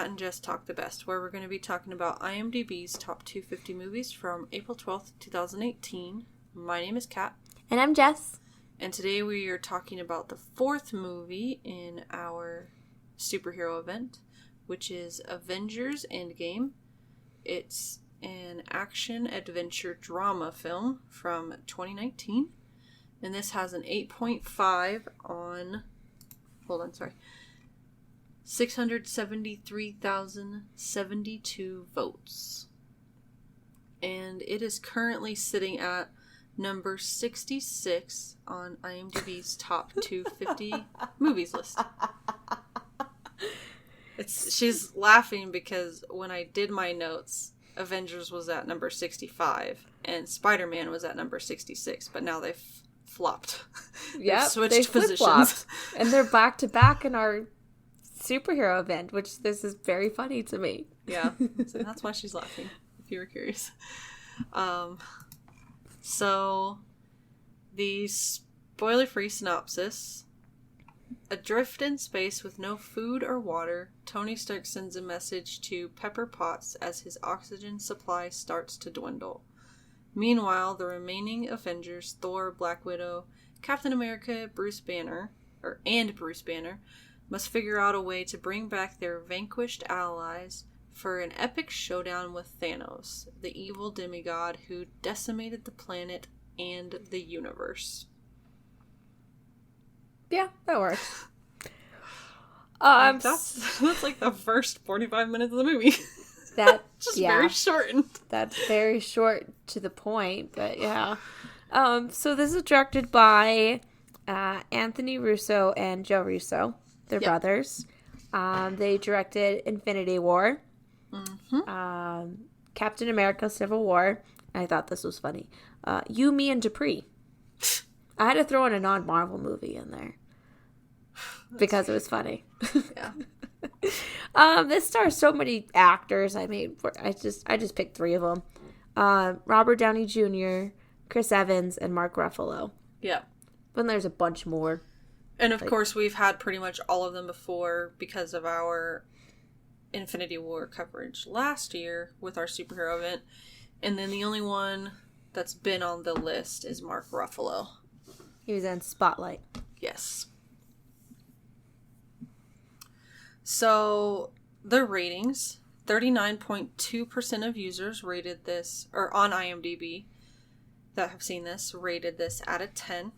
Kat and Jess Talk the Best, where we're going to be talking about IMDb's top 250 movies from April 12th, 2018. My name is Kat. And I'm Jess. And today we are talking about the fourth movie in our superhero event, which is Avengers Endgame. It's an action-adventure drama film from 2019. And this has an 8.5 on... 673,072 votes. And it is currently sitting at number 66 on IMDb's top 250 movies list. She's laughing because when I did my notes, Avengers was at number 65 and Spider-Man was at number 66, but now they've flopped. Yeah, switched positions. And they're back to back in our superhero event, which this is very funny to me. Yeah, so that's why she's laughing, if you were curious. So, the spoiler-free synopsis. Adrift in space with no food or water, Tony Stark sends a message to Pepper Potts as his oxygen supply starts to dwindle. Meanwhile, the remaining Avengers, Thor, Black Widow, Captain America, Bruce Banner, must figure out a way to bring back their vanquished allies for an epic showdown with Thanos, the evil demigod who decimated the planet and the universe. Yeah, that works. That's like the first 45 minutes of the movie. That just very shortened. That's very short to the point, but yeah. So this is directed by Anthony Russo and Joe Russo. They're brothers. They directed Infinity War, Captain America: Civil War. I thought this was funny. You, Me, and Dupree. I had to throw in a non-Marvel movie in there because it was funny. Yeah. This stars so many actors. I mean, I just picked 3 of them: Robert Downey Jr., Chris Evans, and Mark Ruffalo. Yeah. Then there's a bunch more. And of course, we've had pretty much all of them before because of our Infinity War coverage last year with our superhero event. And then the only one that's been on the list is Mark Ruffalo. He was in Spotlight. Yes. So, the ratings. 39.2% of users rated this, or on IMDb, that have seen this, rated this out of 10.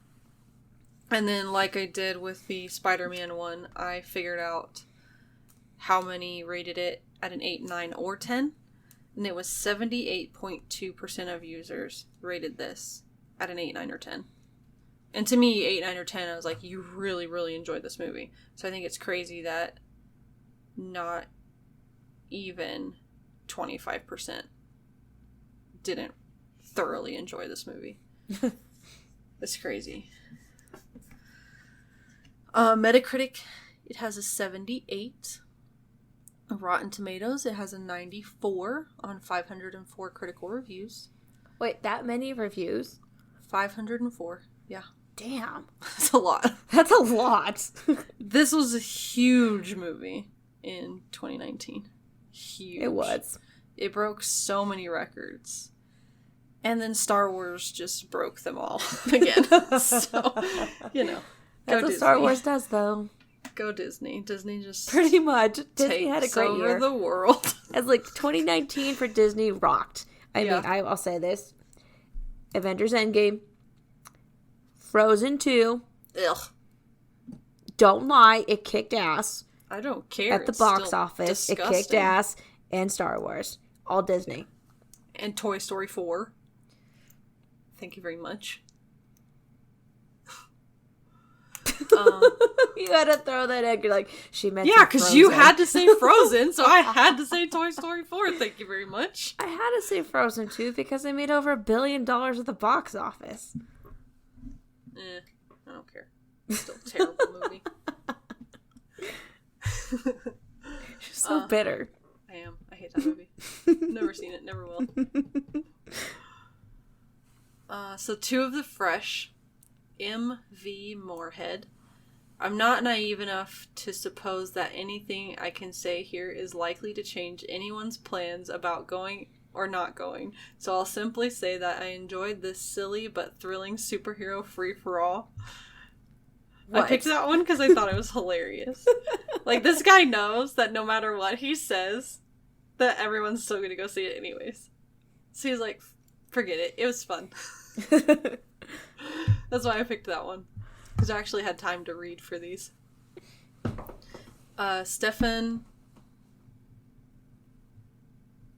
And then, like I did with the Spider-Man one, I figured out how many rated it at an 8, 9, or 10. And it was 78.2% of users rated this at an 8, 9, or 10. And to me, 8, 9, or 10, I was like, you really, really enjoyed this movie. So I think it's crazy that not even 25% didn't thoroughly enjoy this movie. It's crazy. Metacritic, it has a 78. Rotten Tomatoes, it has a 94 on 504 critical reviews. Wait, that many reviews? 504, yeah. Damn. That's a lot. That's a lot. This was a huge movie in 2019. Huge. It was. It broke so many records. And then Star Wars just broke them all again. So, you know. That's what Star Wars does, though. Go Disney. Disney just pretty much. Disney had a great year. Over the world. As like 2019 for Disney rocked. I mean, I'll say this: Avengers Endgame, Frozen 2. Ugh. Don't lie, it kicked ass. I don't care. At the box office, disgusting. It kicked ass, and Star Wars, all Disney, and Toy Story 4. Thank you very much. You had to throw that in. You're like, she meant because you had to say Frozen, so I had to say Toy Story 4. Thank you very much. I had to say Frozen 2 because they made over $1 billion at the box office. I don't care. Still a terrible movie. You're so bitter. I am. I hate that movie. Never seen it. Never will. So 2 of the fresh. M.V. Moorhead I'm not naive enough to suppose that anything I can say here is likely to change anyone's plans about going or not going, so I'll simply say that I enjoyed this silly but thrilling superhero free-for-all. What? I picked that one because I thought it was hilarious. Like, this guy knows that no matter what he says, that everyone's still going to go see it anyways. So he's like, forget it. It was fun. That's why I picked that one. Because I actually had time to read for these. Stefan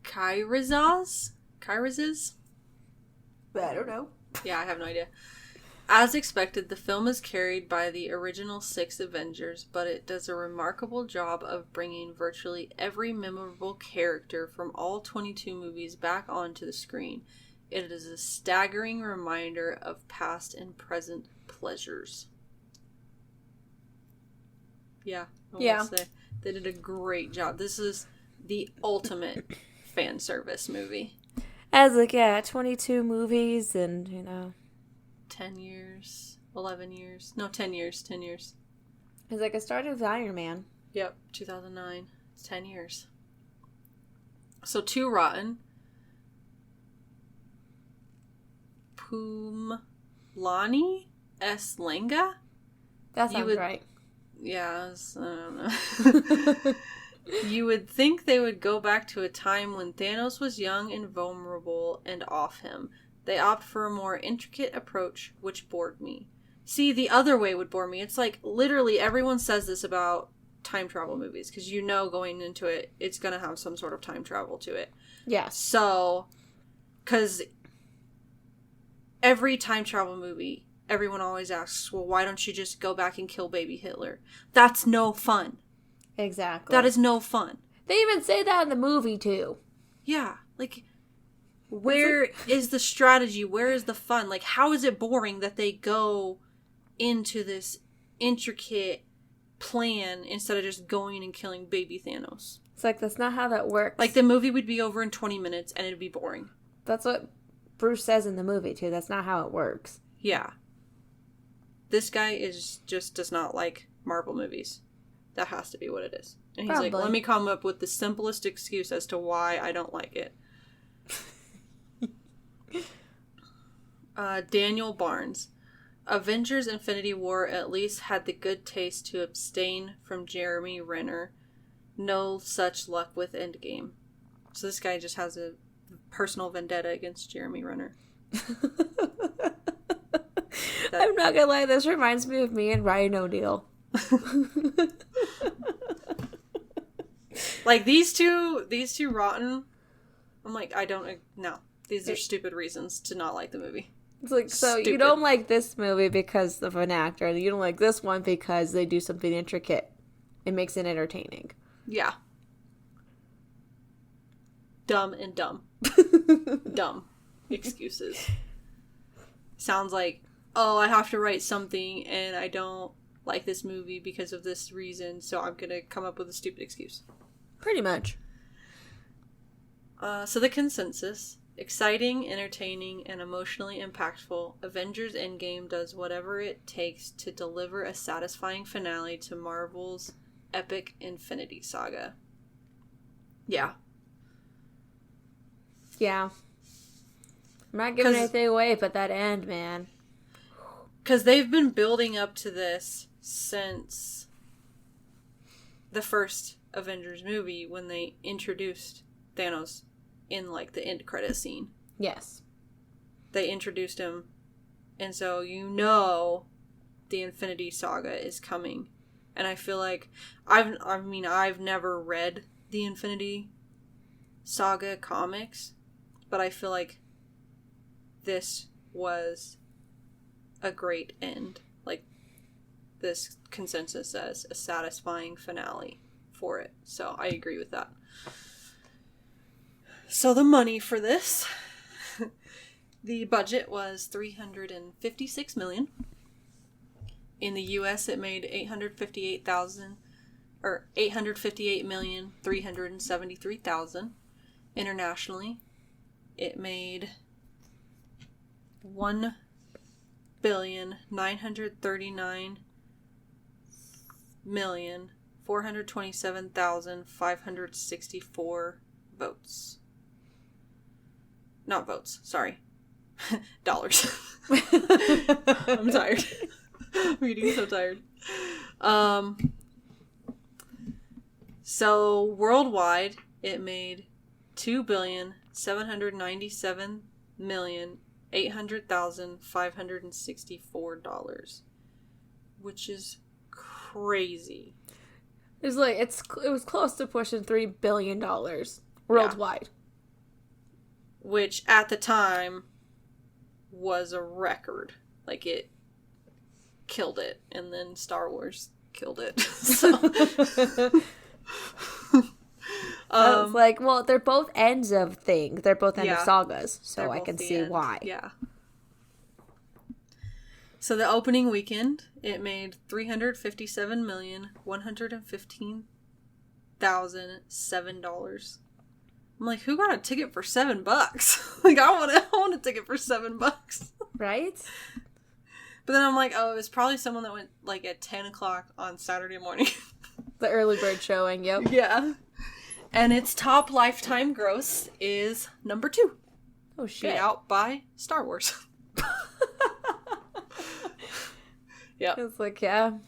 Kairazes? I don't know. Yeah, I have no idea. As expected, the film is carried by the original 6 Avengers, but it does a remarkable job of bringing virtually every memorable character from all 22 movies back onto the screen. It is a staggering reminder of past and present pleasures. Yeah, I will say. They did a great job. This is the ultimate fan service movie. As like, 22 movies and, 10 years, 11 years. No, 10 years. 10 years. It's like I started with Iron Man. Yep, 2009. It's 10 years. So, 2 rotten. Pumlani S. Lenga? That sounds right. Yeah, I don't know. You would think they would go back to a time when Thanos was young and vulnerable and off him. They opt for a more intricate approach, which bored me. See, the other way would bore me. It's like, literally, everyone says this about time travel movies, because going into it, it's going to have some sort of time travel to it. Yeah. So, because every time travel movie, everyone always asks, well, why don't you just go back and kill baby Hitler? That's no fun. Exactly. That is no fun. They even say that in the movie, too. Yeah. Like, where is the strategy? Where is the fun? Like, how is it boring that they go into this intricate plan instead of just going and killing baby Thanos? It's like, that's not how that works. Like, the movie would be over in 20 minutes and it'd be boring. That's what Bruce says in the movie, too. That's not how it works. Yeah. This guy does not like Marvel movies. That has to be what it is. And he's like, let me come up with the simplest excuse as to why I don't like it. Daniel Barnes. Avengers Infinity War at least had the good taste to abstain from Jeremy Renner. No such luck with Endgame. So this guy just has a personal vendetta against Jeremy Renner. I'm not gonna lie, this reminds me of me and Ryan O'Neal. Like, these two rotten. I'm like, I don't know. These are stupid reasons to not like the movie. It's like, so stupid. You don't like this movie because of an actor, and you don't like this one because they do something intricate. It makes it entertaining. Yeah. Dumb and dumb. Dumb excuses. Sounds like, oh, I have to write something and I don't like this movie because of this reason, so I'm gonna come up with a stupid excuse. Pretty much. So the consensus: exciting, entertaining, and emotionally impactful, Avengers Endgame does whatever it takes to deliver a satisfying finale to Marvel's epic Infinity Saga. Yeah. Yeah. I'm not giving anything away, but that end, man. Because they've been building up to this since the first Avengers movie when they introduced Thanos in, like, the end credit scene. Yes. They introduced him, and so the Infinity Saga is coming. And I feel like, I've never read the Infinity Saga comics, but I feel like this was a great end. Like, this consensus says a satisfying finale for it. So I agree with that. So the money for this, the budget was $356 million. In the US, it made $858,373,000. Internationally, it made $1,939,000,000 $1,427,564 votes. Not votes, sorry. Dollars. I'm tired. I'm getting so tired. So worldwide, it made $2,797,800,564, which is crazy. It was close to pushing $3 billion worldwide. Yeah. Which at the time was a record. Like, it killed it, and then Star Wars killed it. So I was like, well, they're both ends of things. They're both ends of sagas, so I can see why. Yeah. So the opening weekend, it made $357,115,007. I'm like, who got a ticket for $7? Like, I want a ticket for $7. Right? But then I'm like, oh, it was probably someone that went, like, at 10 o'clock on Saturday morning. The early bird showing, yep. Yeah. And its top lifetime gross is number 2. Oh, shit. Beat out by Star Wars. Yeah. It's like, yeah.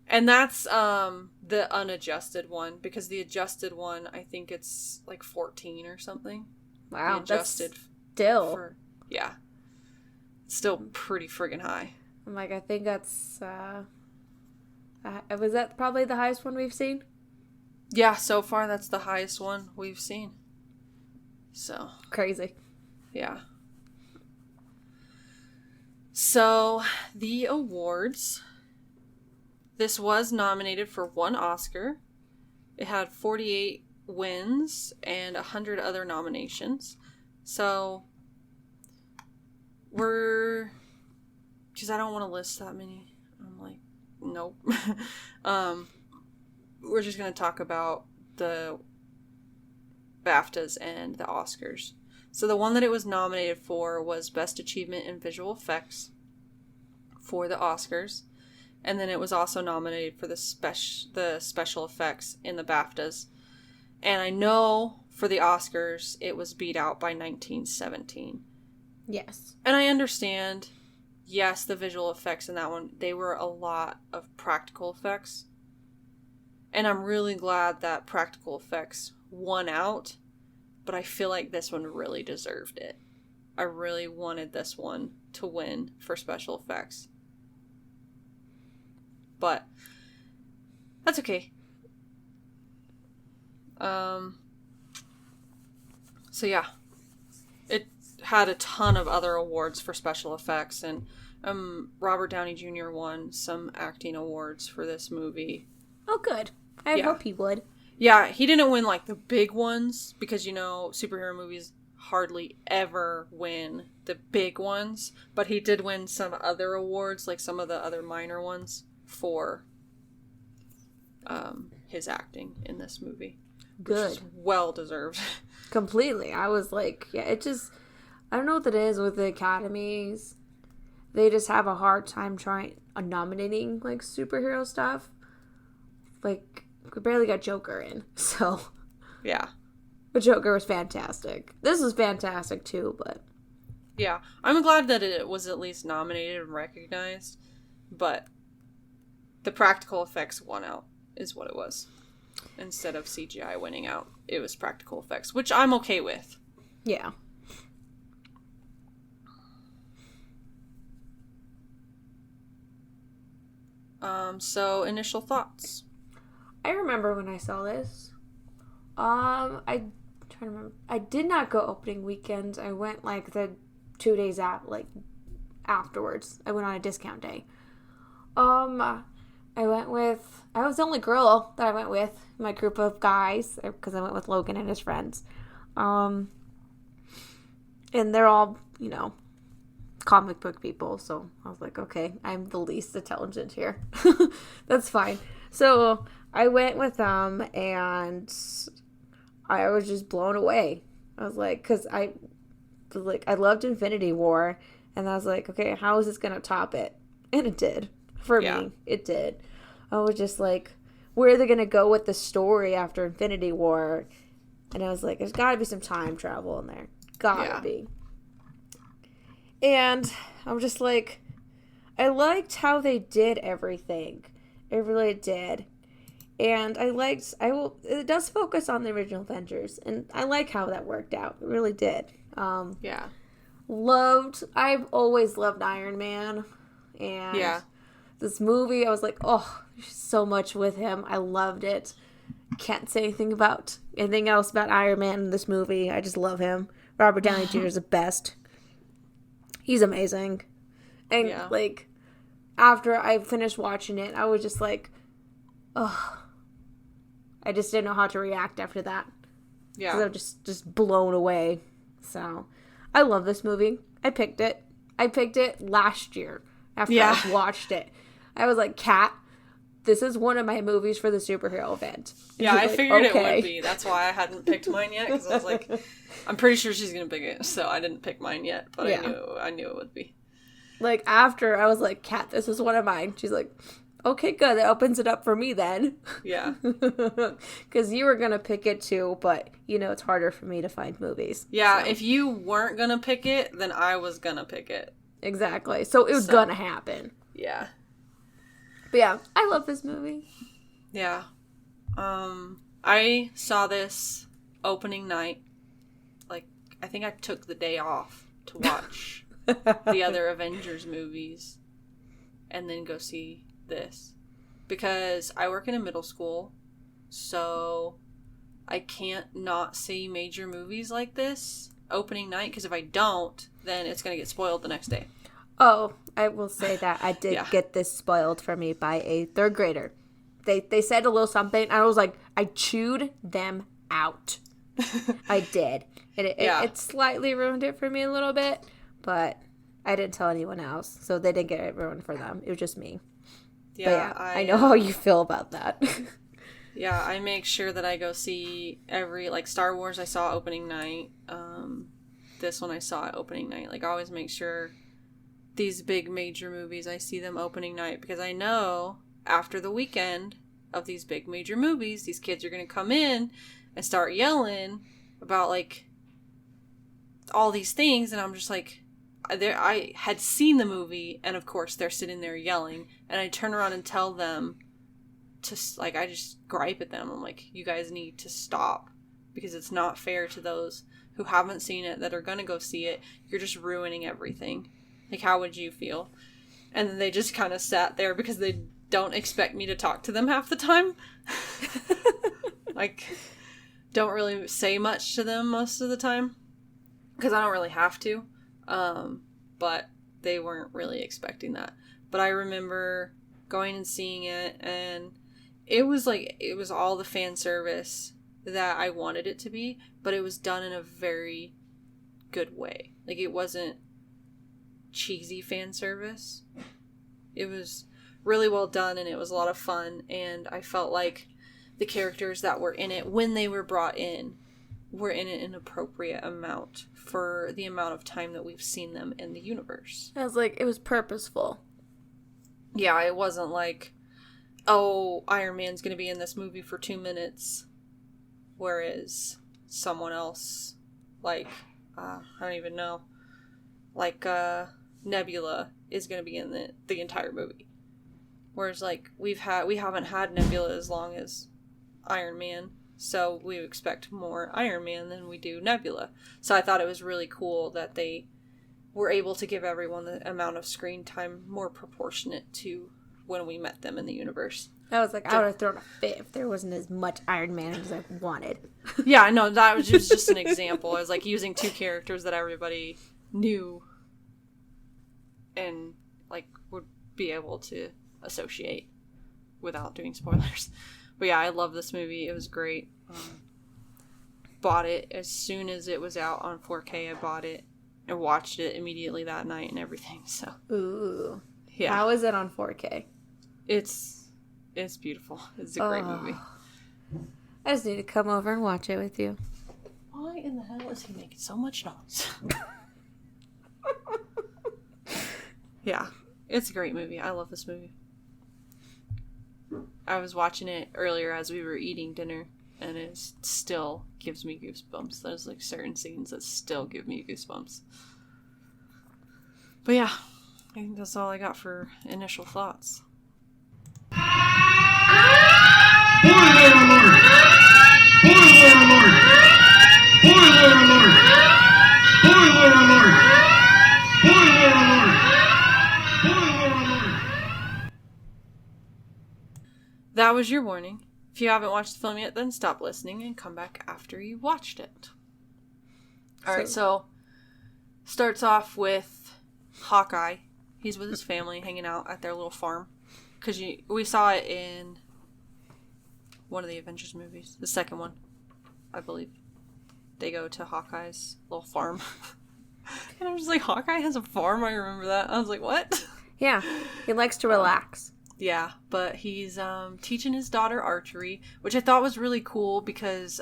And that's the unadjusted one, because the adjusted one, I think it's like 14 or something. Wow, the adjusted that's still. Yeah. Still pretty friggin' high. I'm like, I think that's, was that probably the highest one we've seen? Yeah, so far that's the highest one we've seen. So. Crazy. Yeah. So, the awards. This was nominated for 1 Oscar. It had 48 wins and 100 other nominations. So, because I don't want to list that many. I'm like, nope. We're just going to talk about the BAFTAs and the Oscars. So the one that it was nominated for was Best Achievement in Visual Effects for the Oscars. And then it was also nominated for the special effects in the BAFTAs. And I know for the Oscars, it was beat out by 1917. Yes. And I understand, yes, the visual effects in that one, they were a lot of practical effects. And I'm really glad that practical effects won out. But I feel like this one really deserved it. I really wanted this one to win for special effects. But that's okay. So yeah. It had a ton of other awards for special effects, and Robert Downey Jr. won some acting awards for this movie. Oh, good. I hope he would. Yeah, he didn't win, like, the big ones, because, superhero movies hardly ever win the big ones, but he did win some other awards, like some of the other minor ones, for his acting in this movie. Good. Which is well-deserved. Completely. I was like, yeah, I don't know what it is with the academies. They just have a hard time nominating, like, superhero stuff. Like, we barely got Joker in, so. Yeah. But Joker was fantastic. This was fantastic, too, but. Yeah. I'm glad that it was at least nominated and recognized, but the practical effects won out, is what it was. Instead of CGI winning out, it was practical effects, which I'm okay with. Yeah. So, initial thoughts. I remember when I saw this. I'm trying to remember. I did not go opening weekend. I went like the 2 days afterwards. I went on a discount day. I was the only girl that I went with, my group of guys, because I went with Logan and his friends. And they're all, comic book people, so I was like, okay, I'm the least intelligent here. That's fine. So I went with them, and I was just blown away. I was like, because I loved Infinity War, and I was like, okay, how is this going to top it? And it did. For me, it did. I was just like, where are they going to go with the story after Infinity War? And I was like, there's got to be some time travel in there. Gotta be. And I'm just like, I liked how they did everything. It really did. And it does focus on the original Avengers. And I like how that worked out. It really did. I've always loved Iron Man. And this movie, I was like, oh, there's so much with him. I loved it. Can't say anything else about Iron Man in this movie. I just love him. Robert Downey Jr. is the best. He's amazing. And, like, after I finished watching it, I was just like, oh. I just didn't know how to react after that. Yeah. Because I was just blown away. So, I love this movie. I picked it. Last year after I watched it. I was like, Kat, this is one of my movies for the superhero event. And I figured it would be. That's why I hadn't picked mine yet. Because I was like, I'm pretty sure she's going to pick it. So I didn't pick mine yet. But I knew it would be. Like, after, I was like, Kat, this is one of mine. She's like, okay, good. That opens it up for me then. Yeah. Because you were going to pick it too. But, it's harder for me to find movies. Yeah, so. If you weren't going to pick it, then I was going to pick it. Exactly. So it was going to happen. Yeah. But yeah, I love this movie. Yeah. I saw this opening night. Like, I think I took the day off to watch the other Avengers movies and then go see this. Because I work in a middle school, so I can't not see major movies like this opening night, because if I don't, then it's going to get spoiled the next day. Oh, I will say that I did get this spoiled for me by a third grader. They said a little something, and I was like, I chewed them out. I did. And it slightly ruined it for me a little bit, but I didn't tell anyone else, so they didn't get it ruined for them. It was just me. Yeah, I know how you feel about that. Yeah, I make sure that I go see every, like, Star Wars I saw opening night. This one I saw at opening night. Like, I always make sure these big major movies, I see them opening night, because I know after the weekend of these big major movies, these kids are going to come in and start yelling about, like, all these things, and I'm just like, I had seen the movie, and of course they're sitting there yelling, and I turn around and tell them to, like, I just gripe at them. I'm like, you guys need to stop, because it's not fair to those who haven't seen it that are going to go see it. You're just ruining everything. Like, how would you feel? And then they just kind of sat there because they don't expect me to talk to them half the time. Like, don't really say much to them most of the time, because I don't really have to. But they weren't really expecting that. But I remember going and seeing it, and it was all the fan service that I wanted it to be, but it was done in a very good way. Like, it wasn't cheesy fan service. It was really well done, and it was a lot of fun, and I felt like the characters that were in it, when they were brought in, were in an appropriate amount for the amount of time that we've seen them in the universe. I was like, it was purposeful. Yeah, it wasn't like, oh, Iron Man's going to be in this movie for 2 minutes, whereas someone else, like, I don't even know, like, Nebula is going to be in the entire movie. Whereas, like, we haven't had Nebula as long as Iron Man, so we expect more Iron Man than we do Nebula. So I thought it was really cool that they were able to give everyone the amount of screen time more proportionate to when we met them in the universe. I was like, I would have thrown a fit if there wasn't as much Iron Man as I wanted. Yeah, no, that was just an example. I was like using two characters that everybody knew and, like, would be able to associate without doing spoilers. But yeah, I love this movie. It was great. Bought it as soon as it was out on 4K. I bought it and watched it immediately that night and everything. So, ooh, yeah. How is it on 4K? It's beautiful. It's a great movie. I just need to come over and watch it with you. Why in the hell is he making so much noise? Yeah, it's a great movie. I love this movie. I was watching it earlier as we were eating dinner, and it still gives me goosebumps. There's like certain scenes that still give me goosebumps. But yeah, I think that's all I got for initial thoughts. Spoiler alert! Spoiler alert! Spoiler alert! Spoiler alert! Spoiler alert! Spoiler alert! That was your warning. If you haven't watched the film yet, then stop listening and come back after you watched it. Alright, so starts off with Hawkeye. He's with his family hanging out at their little farm. Because we saw it in one of the Avengers movies. The second one, I believe. They go to Hawkeye's little farm. And I'm just like, Hawkeye has a farm? I remember that. I was like, what? Yeah, he likes to relax. Yeah, but he's teaching his daughter archery, which I thought was really cool because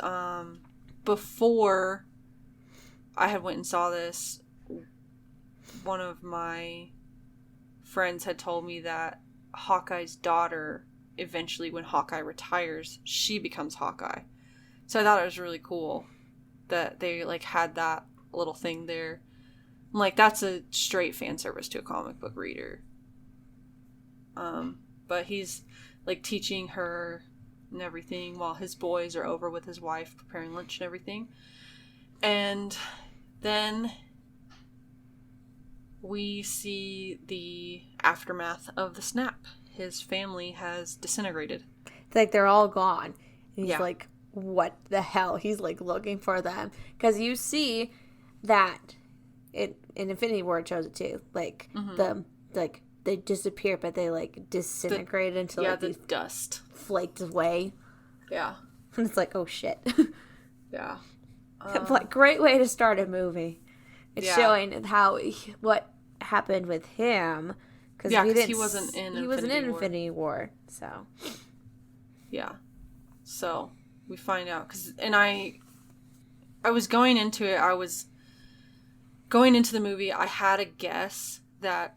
before I had went and saw this, one of my friends had told me that Hawkeye's daughter, eventually when Hawkeye retires, she becomes Hawkeye. So I thought it was really cool that they like had that little thing there. Like, that's a straight fan service to a comic book reader. But he's like teaching her and everything while his boys are over with his wife preparing lunch and everything. And then we see the aftermath of the snap. His family has disintegrated. It's like they're all gone. And he's Yeah. like, what the hell? He's like looking for them. Because you see that in Infinity War it shows it too. Like, they disappear, but they like disintegrate into like the these dust flaked away. Yeah. And it's like, oh shit. Yeah. Like, great way to start a movie. It's Yeah. showing what happened with him. Because he wasn't in Infinity War. So yeah. So we find out I was going into it. I was going into the movie. I had a guess that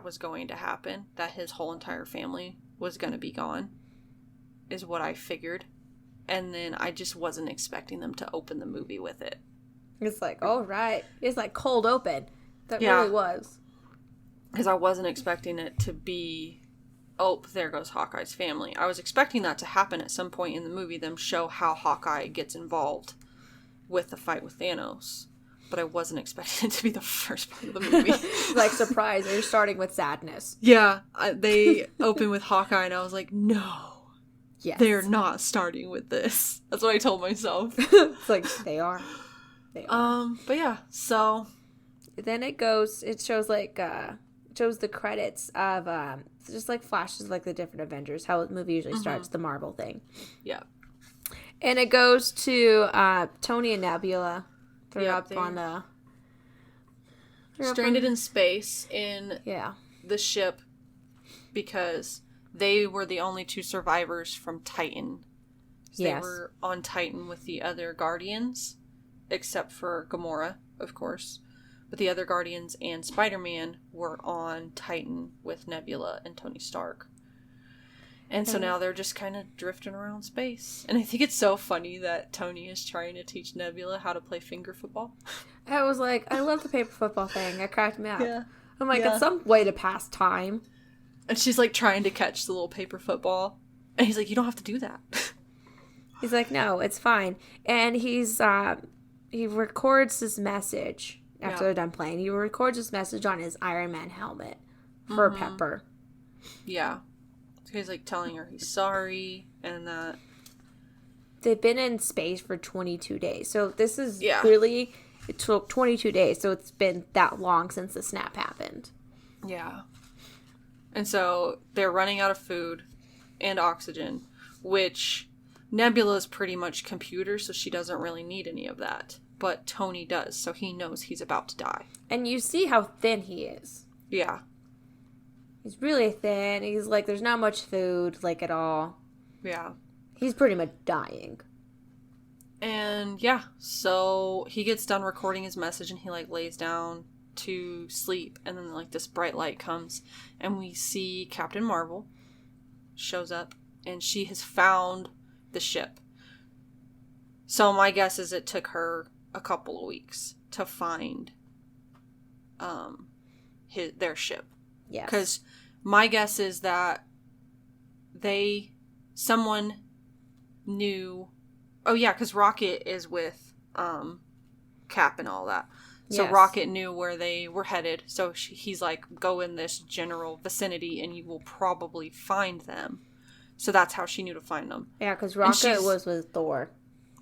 was going to happen, that his whole entire family was going to be gone, is what I figured. And then I just wasn't expecting them to open the movie with it. it's like, oh, right. It's like cold open. That really was. Because I wasn't expecting it to be, oh, there goes Hawkeye's family. I was expecting that to happen at some point in the movie, them show how Hawkeye gets involved with the fight with Thanos. But I wasn't expecting it to be the first part of the movie. Like, surprise, you're starting with sadness. Yeah, they open with Hawkeye, and I was like, no, Yes. they're not starting with this. That's what I told myself. It's like, they are. But yeah, so Then it shows the credits of, just like flashes like the different Avengers, how the movie usually starts, the Marvel thing. yeah. And it goes to Tony and Nebula. They're up on the... Stranded in space in Yeah. the ship because they were the only two survivors from Titan. So Yes. They were on Titan with the other Guardians, except for Gamora, of course. But the other Guardians and Spider-Man were on Titan with Nebula and Tony Stark. And so now they're just kind of drifting around space. And I think it's so funny that Tony is trying to teach Nebula how to play finger football. I was like, I love the paper football thing. It cracked me up. Yeah. I'm like, Yeah. it's some way to pass time. And she's like trying to catch the little paper football. And he's like, you don't have to do that. He's like, no, it's fine. And he records this message after they're done playing. He records this message on his Iron Man helmet for Pepper. Yeah. So he's like telling her he's sorry and that. They've been in space for 22 days. So this is Yeah. really, it took 22 days. So it's been that long since the snap happened. Yeah. And so they're running out of food and oxygen, which Nebula's pretty much computer, so she doesn't really need any of that. But Tony does, so he knows he's about to die. And you see how thin he is. Yeah. He's really thin. He's like, there's not much food, like, at all. Yeah. He's pretty much dying. And yeah, so he gets done recording his message and he like lays down to sleep, and then like this bright light comes and we see Captain Marvel shows up and she has found the ship. So my guess is it took her a couple of weeks to find their ship. Yes. Because my guess is that someone knew. Oh yeah, because Rocket is with Cap and all that. So Yes. Rocket knew where they were headed. So he's like, go in this general vicinity and you will probably find them. So that's how she knew to find them. Yeah, because Rocket was with Thor.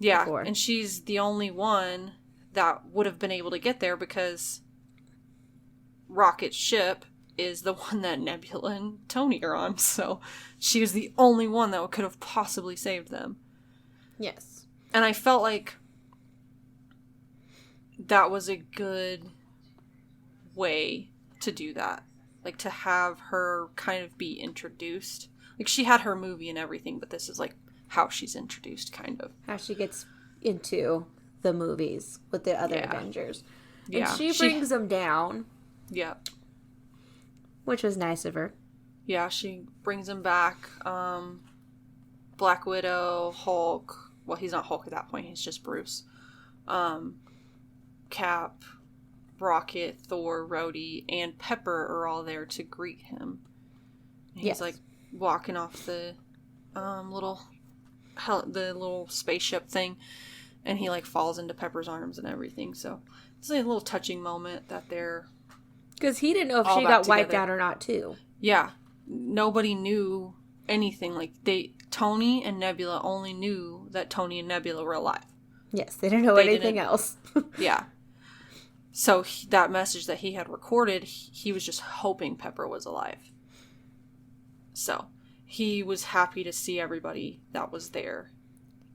Yeah, before. And she's the only one that would have been able to get there because Rocket's ship is the one that Nebula and Tony are on. So she was the only one that could have possibly saved them. Yes. And I felt like that was a good way to do that. Like, to have her kind of be introduced. Like, she had her movie and everything, but this is, like, how she's introduced, kind of. How she gets into the movies with the other Avengers. And Yeah. she brings them down. Yeah. Which was nice of her. Yeah, she brings him back. Black Widow, Hulk. Well, he's not Hulk at that point. He's just Bruce. Cap, Rocket, Thor, Rhodey, and Pepper are all there to greet him. And he's like walking off the little spaceship thing, and he like falls into Pepper's arms and everything. So it's like a little touching moment that they're, because he didn't know if all she back got wiped together. out or not too. Yeah, nobody knew anything. Like, Tony and Nebula only knew that Tony and Nebula were alive. Yes, they didn't know anything else. Yeah. So that message that he had recorded, he was just hoping Pepper was alive. So he was happy to see everybody that was there.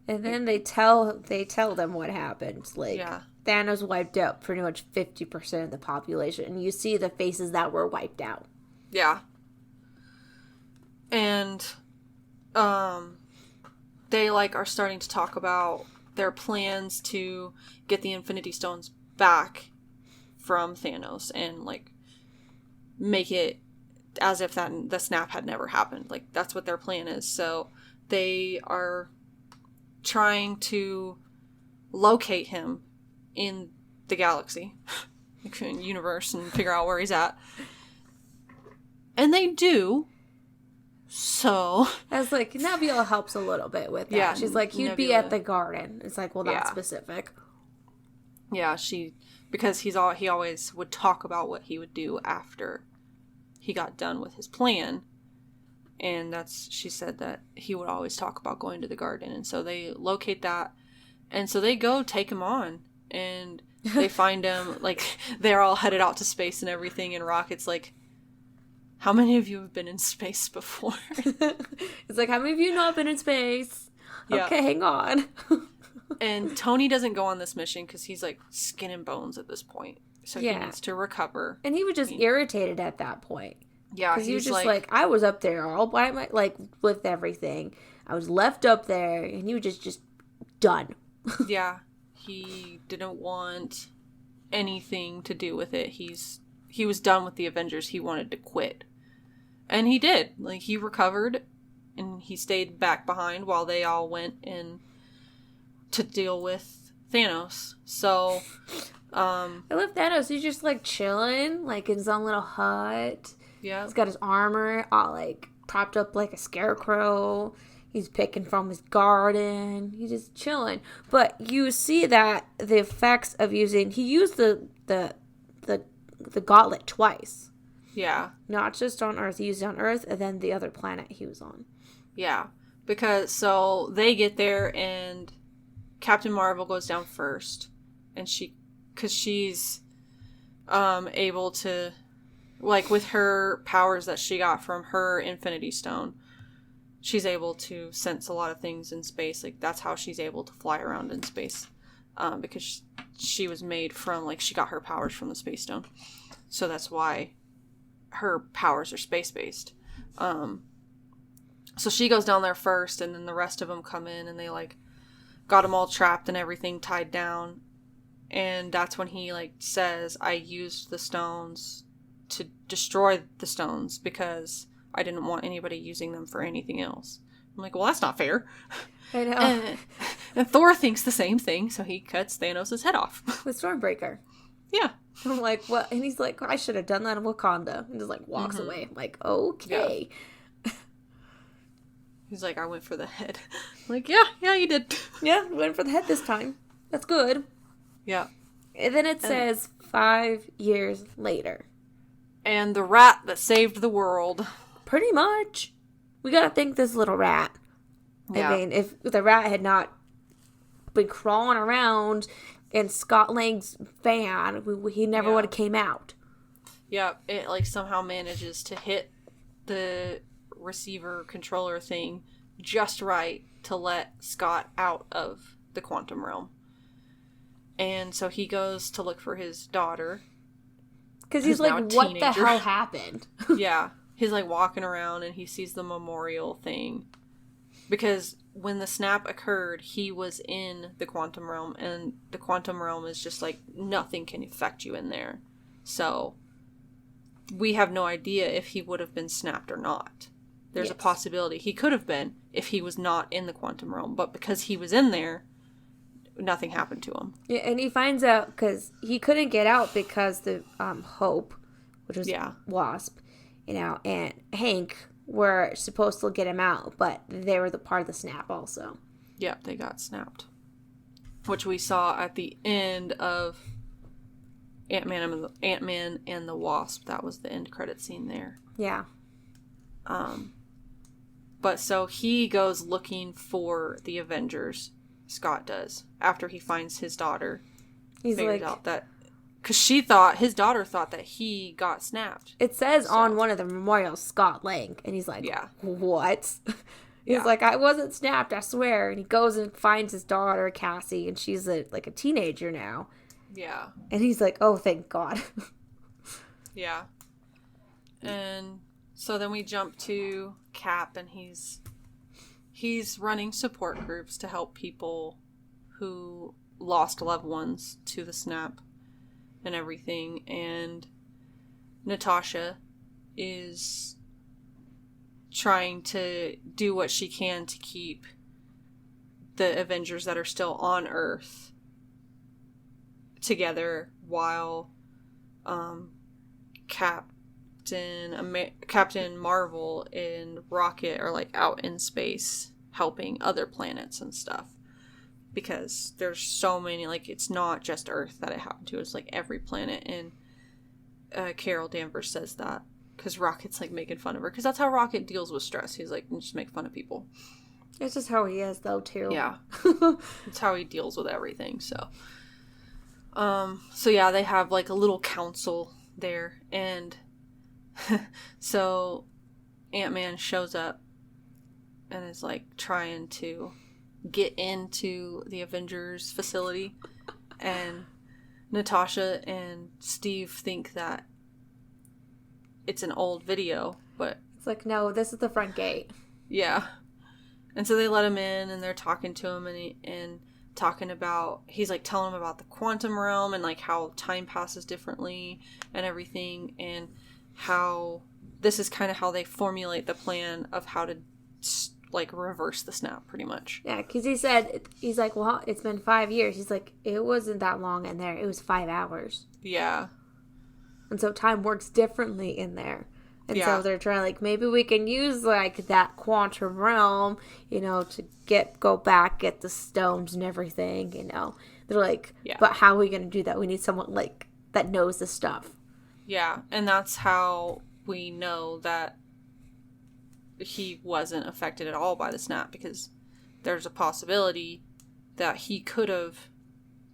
And then they tell them what happened. Like, Yeah. Thanos wiped out pretty much 50% of the population. And you see the faces that were wiped out. Yeah. And they like are starting to talk about their plans to get the Infinity Stones back from Thanos and like make it as if the snap had never happened. Like, that's what their plan is. So they are trying to locate him in the galaxy, universe, and figure out where he's at. And they do. So I was like, Nebula helps a little bit with that. Yeah, She's like, he'd be Nebula. at the garden. It's like, well, that's Yeah. specific. yeah, because he always would talk about what he would do after he got done with his plan. And she said that he would always talk about going to the garden. And so they locate that. And so they go take him on. And they find him, like, they're all headed out to space and everything. And Rocket's like, how many of you have been in space before? It's like, how many of you know I've been in space? Yeah. Okay, hang on. And Tony doesn't go on this mission because he's, like, skin and bones at this point. So he needs to recover. And he was just irritated at that point. Yeah, because he was just like, I was up there all by my, like, with everything. I was left up there, and he was just done. Yeah, he didn't want anything to do with it. He was done with the Avengers. He wanted to quit. And he did. Like, he recovered, and he stayed back behind while they all went in to deal with Thanos. So, I love Thanos. He's just, like, chilling, like, in his own little hut. yeah. He's got his armor all, like, propped up like a scarecrow. He's picking from his garden. He's just chilling. But you see that the effects of he used the gauntlet twice. Yeah. Not just on Earth. He used it on Earth and then the other planet he was on. Yeah. Because, so, they get there, and Captain Marvel goes down first. And because she's able to, like, with her powers that she got from her Infinity Stone, she's able to sense a lot of things in space. Like, that's how she's able to fly around in space. Because she was made from, like, she got her powers from the Space Stone. So that's why her powers are space-based. So she goes down there first, and then the rest of them come in, and they, like, got them all trapped and everything tied down. And that's when he, like, says, I used the stones to destroy the stones because I didn't want anybody using them for anything else. I'm like, well, that's not fair. I know. And Thor thinks the same thing, so he cuts Thanos' head off. With Stormbreaker. Yeah. I'm like, what? And he's like, I should have done that in Wakanda. And just like walks away. I'm like, okay. Yeah. He's like, I went for the head. I'm like, yeah, you did. Yeah, went for the head this time. That's good. Yeah. And then it says 5 years later. And the rat that saved the world. Pretty much. We gotta thank this little rat. Yeah. I mean, if the rat had not been crawling around in Scott Lang's van, he never would have came out. Yeah, it like somehow manages to hit the receiver controller thing just right to let Scott out of the quantum realm. And so he goes to look for his daughter. Because he's like, what the hell happened? Yeah. He's like walking around and he sees the memorial thing. Because when the snap occurred, he was in the quantum realm. And the quantum realm is just like, nothing can affect you in there. So we have no idea if he would have been snapped or not. There's a possibility he could have been if he was not in the quantum realm. But because he was in there, nothing happened to him. Yeah, and he finds out because he couldn't get out because the Hope, which was Wasp, and Hank were supposed to get him out, but they were the part of the snap also. Yeah, they got snapped. Which we saw at the end of Ant-Man and the Wasp. That was the end credit scene there. Yeah. But so he goes looking for the Avengers. Scott does. After he finds his daughter. He's figures like... out that... Because his daughter thought that he got snapped. It says on one of the memorials, Scott Lang. And he's like, what? He's like, I wasn't snapped, I swear. And he goes and finds his daughter, Cassie, and she's a teenager now. Yeah. And he's like, oh, thank God. Yeah. And so then we jump to Cap, and he's running support groups to help people who lost loved ones to the snap and everything. And Natasha is trying to do what she can to keep the Avengers that are still on Earth together while Captain Marvel and Rocket are like out in space helping other planets and stuff, because there's so many, like, it's not just Earth that it happened to, it's like every planet. And Carol Danvers says that because Rocket's like making fun of her, because that's how Rocket deals with stress. He's like, just make fun of people. It's just how he is though too. Yeah. It's how he deals with everything. So yeah, they have like a little council there, and so Ant-Man shows up and is like trying to get into the Avengers facility, and Natasha and Steve think that it's an old video, but it's like, no, this is the front gate. Yeah. And so they let him in, and they're talking to him, and talking about, he's like telling him about the quantum realm and like how time passes differently and everything, and how this is kind of how they formulate the plan of how to like reverse the snap, pretty much. Yeah, because he's like, well, it's been 5 years. He's like, it wasn't that long in there. It was 5 hours. Yeah. And so time works differently in there. And so they're trying, like, maybe we can use, like, that quantum realm, to go back, get the stones and everything, They're like, but how are we going to do that? We need someone, like, that knows the stuff. Yeah, and that's how we know that he wasn't affected at all by the snap, because there's a possibility that he could have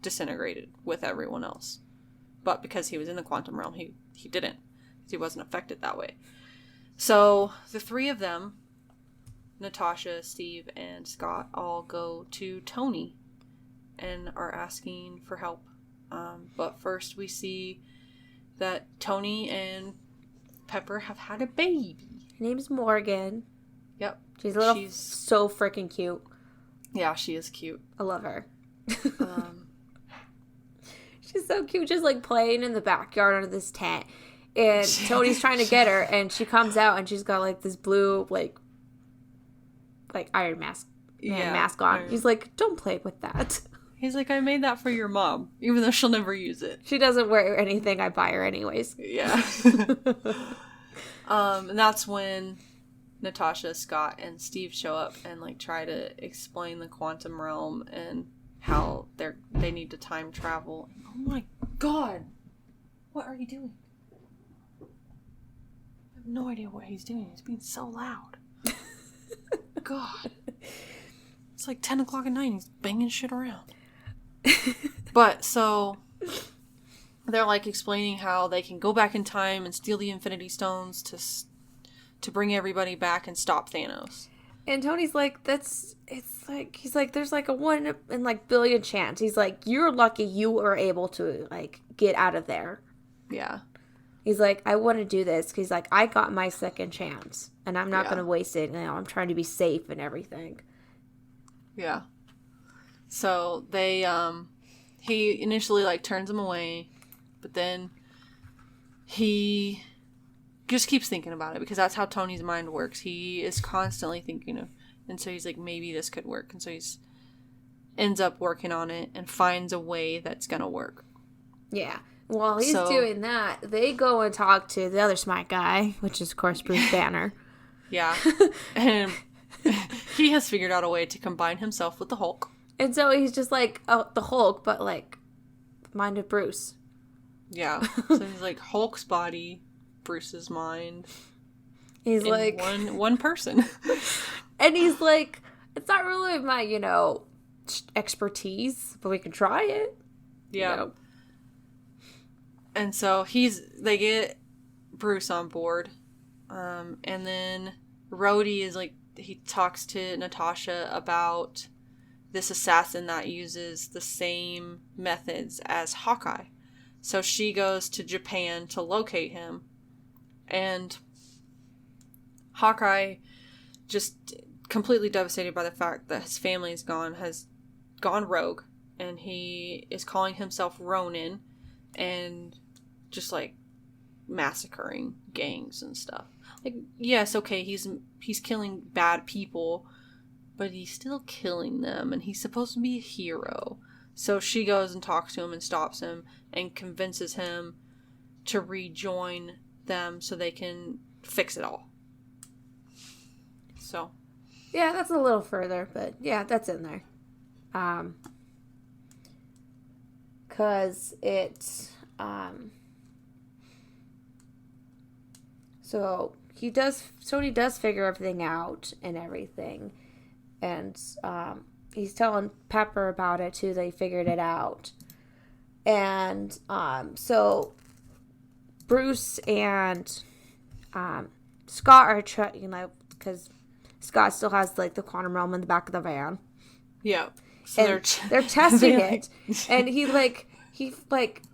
disintegrated with everyone else. But because he was in the quantum realm, he didn't. He wasn't affected that way. So the three of them, Natasha, Steve, and Scott, all go to Tony and are asking for help. But first we see that Tony and Pepper have had a baby. Her name's Morgan. Yep. She's so freaking cute. Yeah, she is cute. I love her. She's so cute, just like playing in the backyard under this tent. And Tony's trying to get her, and she comes out, and she's got, like, this blue, like, like Iron Mask mask on. He's like, don't play with that. He's like, I made that for your mom, even though she'll never use it. She doesn't wear anything I buy her anyways. Yeah. And that's when Natasha, Scott, and Steve show up and like try to explain the quantum realm and how they need to time travel. Oh my god! What are you doing? I have no idea what he's doing. He's being so loud. God. It's like 10 o'clock at night and he's banging shit around. But, so, they're, like, explaining how they can go back in time and steal the Infinity Stones to bring everybody back and stop Thanos. And Tony's like, he's like, there's, like, a 1 in, like, billion chance. He's like, you're lucky you were able to, like, get out of there. Yeah. He's like, I want to do this. He's like, I got my second chance, and I'm not going to waste it. I'm trying to be safe and everything. Yeah. So he initially like turns him away, but then he just keeps thinking about it because that's how Tony's mind works. He is constantly thinking of, and so he's like, maybe this could work. And so he's ends up working on it and finds a way that's gonna work. Yeah. While he's doing that, they go and talk to the other smart guy, which is of course Bruce Banner. Yeah. And he has figured out a way to combine himself with the Hulk. And so he's just like the Hulk, but like mind of Bruce. Yeah. So he's like Hulk's body, Bruce's mind. He's like one person. And he's like, it's not really my, expertise, but we can try it. Yeah. And so they get Bruce on board. And then Rhodey is like, he talks to Natasha about this assassin that uses the same methods as Hawkeye. So she goes to Japan to locate him. And Hawkeye, just completely devastated by the fact that his family is gone, has gone rogue. And he is calling himself Ronin and just like massacring gangs and stuff. Like, yes, okay, he's killing bad people, but he's still killing them, and he's supposed to be a hero. So she goes and talks to him and stops him and convinces him to rejoin them so they can fix it all. So. Yeah, that's a little further, but yeah, that's in there. 'Cause it's, so Tony does figure everything out and everything. And he's telling Pepper about it too. They figured it out. And so Bruce and Scott are because Scott still has like the quantum realm in the back of the van. Yeah. So and they're testing it. And he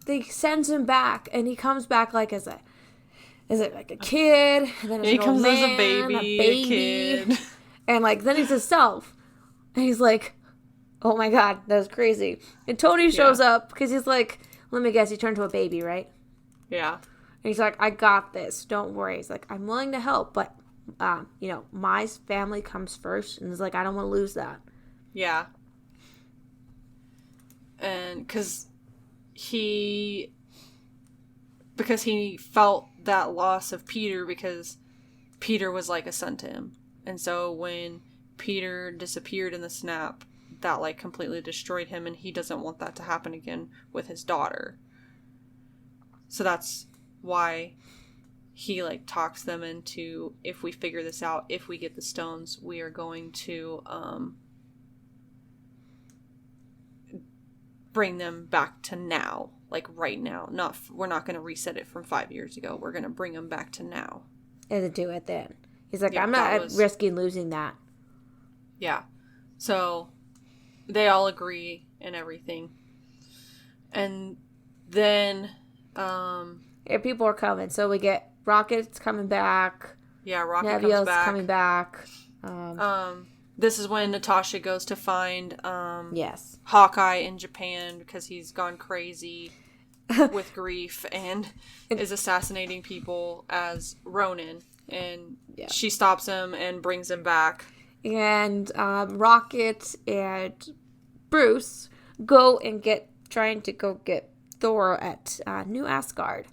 they sends him back, and he comes back like as like a kid, and then he comes as a baby, a kid. And like then he's himself. And he's like, oh my god, that's crazy. And Tony shows up because he's like, let me guess, he turned to a baby, right? Yeah. And he's like, I got this, don't worry. He's like, I'm willing to help, but my family comes first. And he's like, I don't want to lose that. Yeah. And because he felt that loss of Peter because Peter was like a son to him. And so when Peter disappeared in the snap, that like completely destroyed him, and he doesn't want that to happen again with his daughter. So that's why he like talks them into, if we figure this out, if we get the stones, we are going to bring them back to now, like right now. We're not going to reset it from 5 years ago. We're going to bring them back to now. And do it then. He's like, I'm not risking losing that. Yeah. So they all agree and everything. And then people are coming. So we get Rocket's coming back. Yeah, Rocket Nebula's comes back. coming back. This is when Natasha goes to find yes, Hawkeye in Japan because he's gone crazy with grief and is assassinating people as Ronin. And she stops him and brings him back. and Rocket and Bruce go and trying to go get Thor at New Asgard.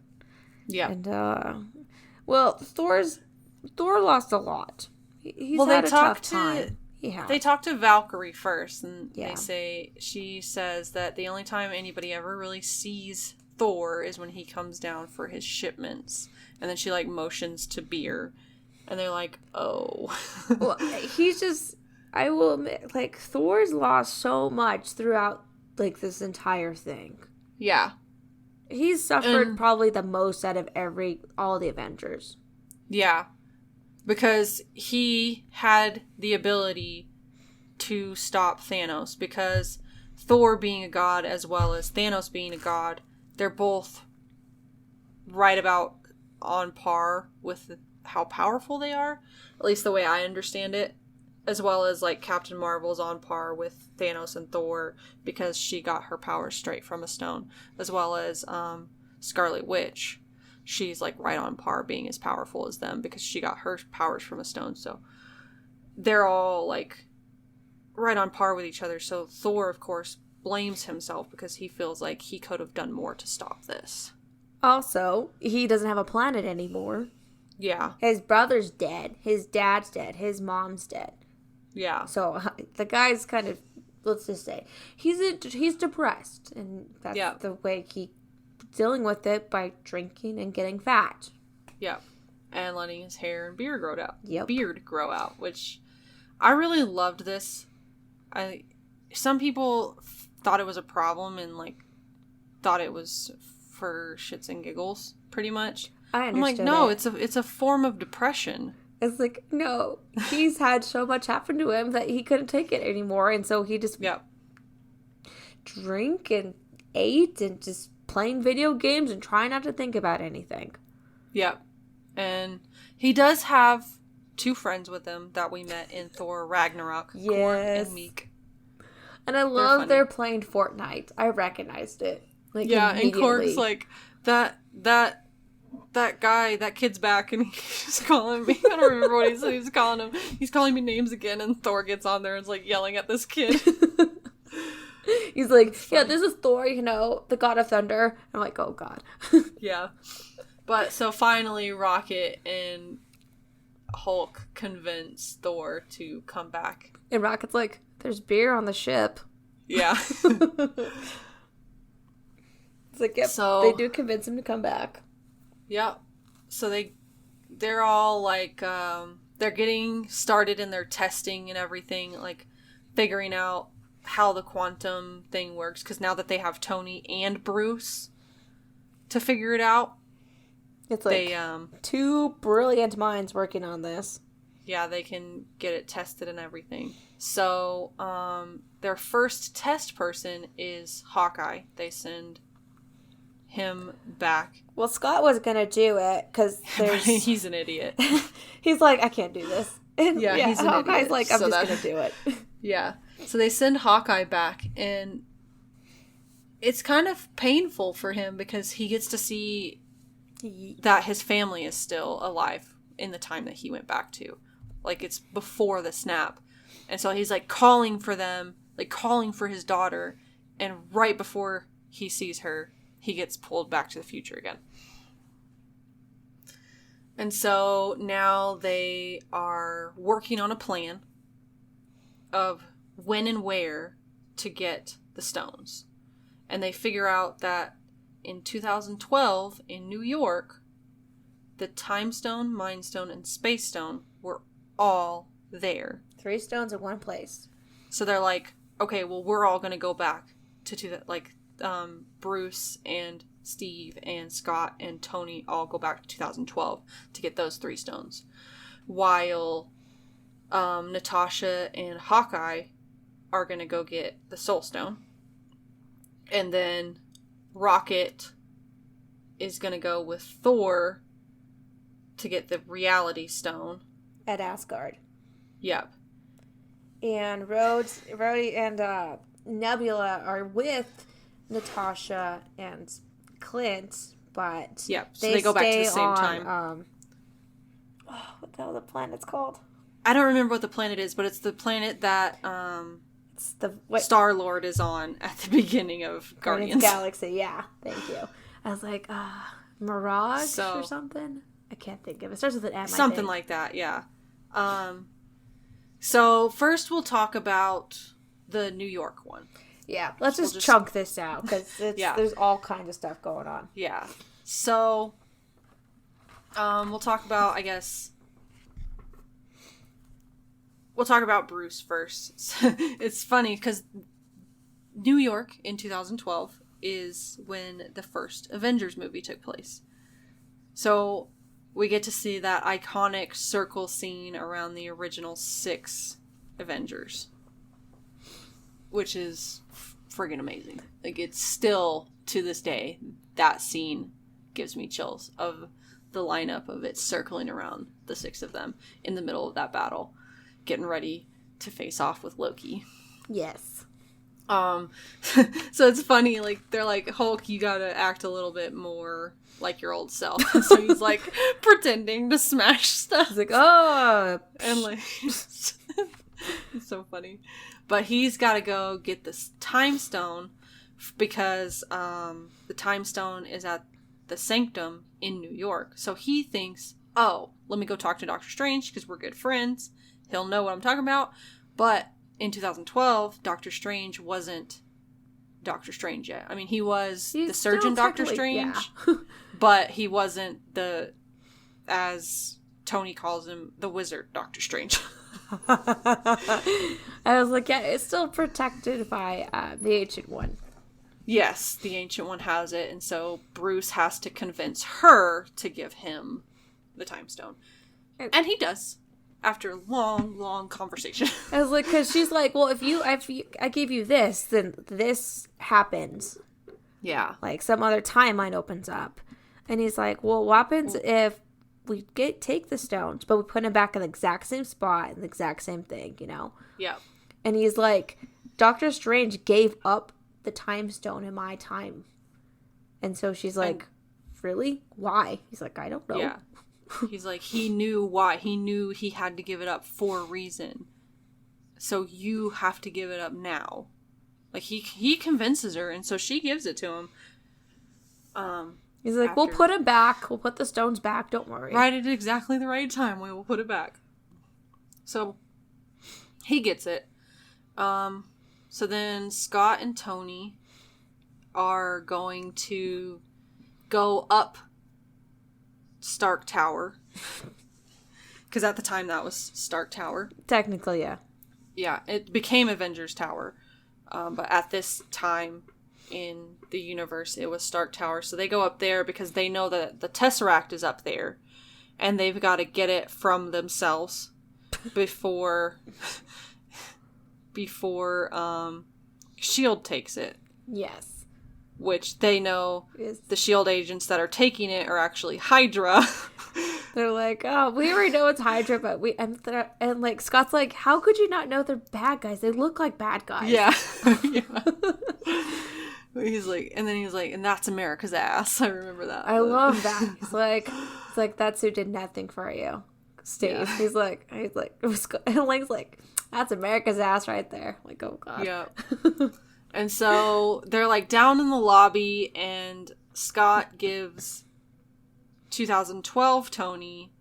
Yeah. And Thor lost a lot. He's had a tough time. They talk to Valkyrie first, and Yeah. she says that the only time anybody ever really sees Thor is when he comes down for his shipments, and then she like motions to Beer, and they're like, oh. Well, I will admit, like, Thor's lost so much throughout like this entire thing. Yeah. He's suffered probably the most out of all the Avengers. Yeah. Because he had the ability to stop Thanos. Because Thor being a god as well as Thanos being a god, they're both right about on par with how powerful they are. At least the way I understand it. As well as, like, Captain Marvel's on par with Thanos and Thor because she got her powers straight from a stone. As well as Scarlet Witch. She's, like, right on par being as powerful as them because she got her powers from a stone. So they're all, like, right on par with each other. So Thor, of course, blames himself because he feels like he could have done more to stop this. Also, he doesn't have a planet anymore. Yeah. His brother's dead. His dad's dead. His mom's dead. Yeah. So the guy's kind of, let's just say, he's depressed. And that's the way he's dealing with it, by drinking and getting fat. Yep. And letting his hair and beard grow out. Which I really loved this. Some people thought it was a problem and like thought it was for shits and giggles, pretty much. I'm like, no, it's a form of depression. It's like, no, he's had so much happen to him that he couldn't take it anymore, and so he just drink and ate and just playing video games and trying not to think about anything. Yep. And he does have 2 friends with him that we met in Thor Ragnarok. Yes. Korg and Meek. And I love they're playing Fortnite. I recognized it. Like, and Korg's like, that guy, that kid's back, and he's calling me. I don't remember what he's calling him. He's calling me names again, and Thor gets on there and is like yelling at this kid. He's like, yeah, this is Thor, the god of thunder. I'm like, oh god. Yeah. But so finally Rocket and Hulk convince Thor to come back. And Rocket's like, there's beer on the ship. Yeah. It's like, yep, so they do convince him to come back. Yep. So they're all like, they're getting started in their testing and everything, like figuring out how the quantum thing works. Because now that they have Tony and Bruce to figure it out, it's like 2 brilliant minds working on this. Yeah, they can get it tested and everything. So their first test person is Hawkeye. They send him back. Well, Scott was gonna do it because he's an idiot. He's like, I can't do this. And yeah, he's an Hawkeye's idiot. like, I'm just gonna do it. Yeah. So they send Hawkeye back, and it's kind of painful for him because he gets to see that his family is still alive in the time that he went back to. Like, it's before the snap. And so he's like calling for them, like calling for his daughter, and right before he sees her, he gets pulled back to the future again. And so now they are working on a plan of when and where to get the stones. And they figure out that in 2012 in New York, the Time Stone, Mind Stone, and Space Stone were all there. 3 stones in one place. So they're like, okay, well, we're all going to go back to that, like, Bruce and Steve and Scott and Tony all go back to 2012 to get those 3 stones. While Natasha and Hawkeye are going to go get the Soul Stone. And then Rocket is going to go with Thor to get the Reality Stone. At Asgard. Yep. And Rhodey and Nebula are with Natasha and Clint, but yep. So they go back to the same time. What the hell the planet's called? I don't remember what the planet is, but it's the planet that It's the Star-Lord is on at the beginning of Guardians. Galaxy. Yeah, thank you. I was like, Mirage or So- something? I can't think of it. It starts with an M, Something like that, yeah. So first we'll talk about the New York one. Yeah, let's just just- chunk this out, because Yeah. there's all kinds of stuff going on. Yeah. So, we'll talk about, I guess... We'll talk about Bruce first. It's funny, because New York in 2012 is when the first Avengers movie took place. So, we get to see that iconic circle scene around the original 6 Avengers. Which is friggin' amazing. Like, it's still, to this day, that scene gives me chills of the lineup of it circling around the 6 of them in the middle of that battle, getting ready to face off with Loki. Yes. So it's funny, like, they're like, Hulk, you gotta act a little bit more like your old self. So he's like pretending to smash stuff. He's like, oh, And like, it's so funny. But he's got to go get this time stone because the time stone is at the Sanctum in New York. So he thinks, oh, let me go talk to Doctor Strange because we're good friends. He'll know what I'm talking about. But in 2012, Doctor Strange wasn't Doctor Strange yet. I mean, he was he's the surgeon still Doctor technically- Strange, yeah. but he wasn't as Tony calls him, the wizard Doctor Strange. I was like, yeah, it's still protected by the Ancient One. Yes, the Ancient One has it, and so Bruce has to convince her to give him the Time Stone. And he does, after long conversation. I was like, because she's like, well, if I give you this, then this happens. Yeah. Like, some other timeline opens up. And he's like, well, what happens if we take the stones, but we put them back in the exact same spot and the exact same thing, you know? Yeah. And he's like, Doctor Strange gave up the time stone in my time. And so she's like, really? Why? He's like, I don't know. Yeah. He's like, he knew why. He knew he had to give it up for a reason. So you have to give it up now. Like, he convinces her, and so she gives it to him. He's like, we'll put it back. We'll put the stones back. Don't worry. Right at exactly the right time. We will put it back. So, he gets it. So then Scott and Tony are going to go up Stark Tower. Because at the time that was Stark Tower. Technically, yeah. Yeah, it became Avengers Tower. But at this time in the universe, it was Stark Tower. So they go up there because they know that the Tesseract is up there. And they've got to get it from themselves before S.H.I.E.L.D. takes it. Yes. Which they know Yes. the S.H.I.E.L.D. agents that are taking it are actually Hydra. They're like, oh, we already know it's Hydra, but and like Scott's like, how could you not know they're bad guys? They look like bad guys. Yeah. Yeah. He's like, and that's America's ass. I remember that. I love that. It's like that's who did nothing for you, Steve. Yeah. He's like, and Lane's like, that's America's ass right there. Like, oh god. Yeah. And so they're like down in the lobby, and Scott gives 2012 Tony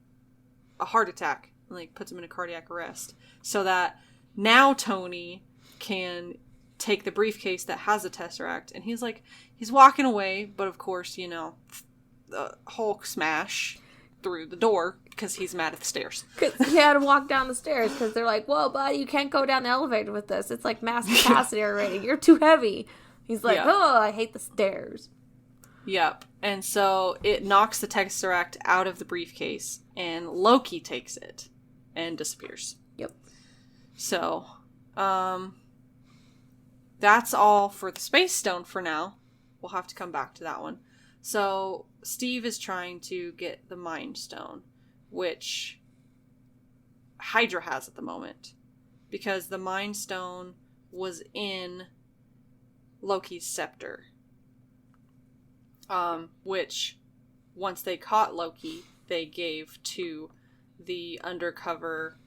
a heart attack, and like puts him in a cardiac arrest, so that now Tony can take the briefcase that has a Tesseract, and he's walking away, but of course, you know, the Hulk smash through the door because he's mad at the stairs. Because he had to walk down the stairs because they're like, whoa, buddy, you can't go down the elevator with this. It's like mass capacity already. You're too heavy. He's like, Yeah. oh, I hate the stairs. Yep. And so it knocks the Tesseract out of the briefcase, and Loki takes it and disappears. Yep. So, that's all for the Space Stone for now. We'll have to come back to that one. So, Steve is trying to get the Mind Stone, which Hydra has at the moment, because the Mind Stone was in Loki's scepter. Which, once they caught Loki, they gave to the undercover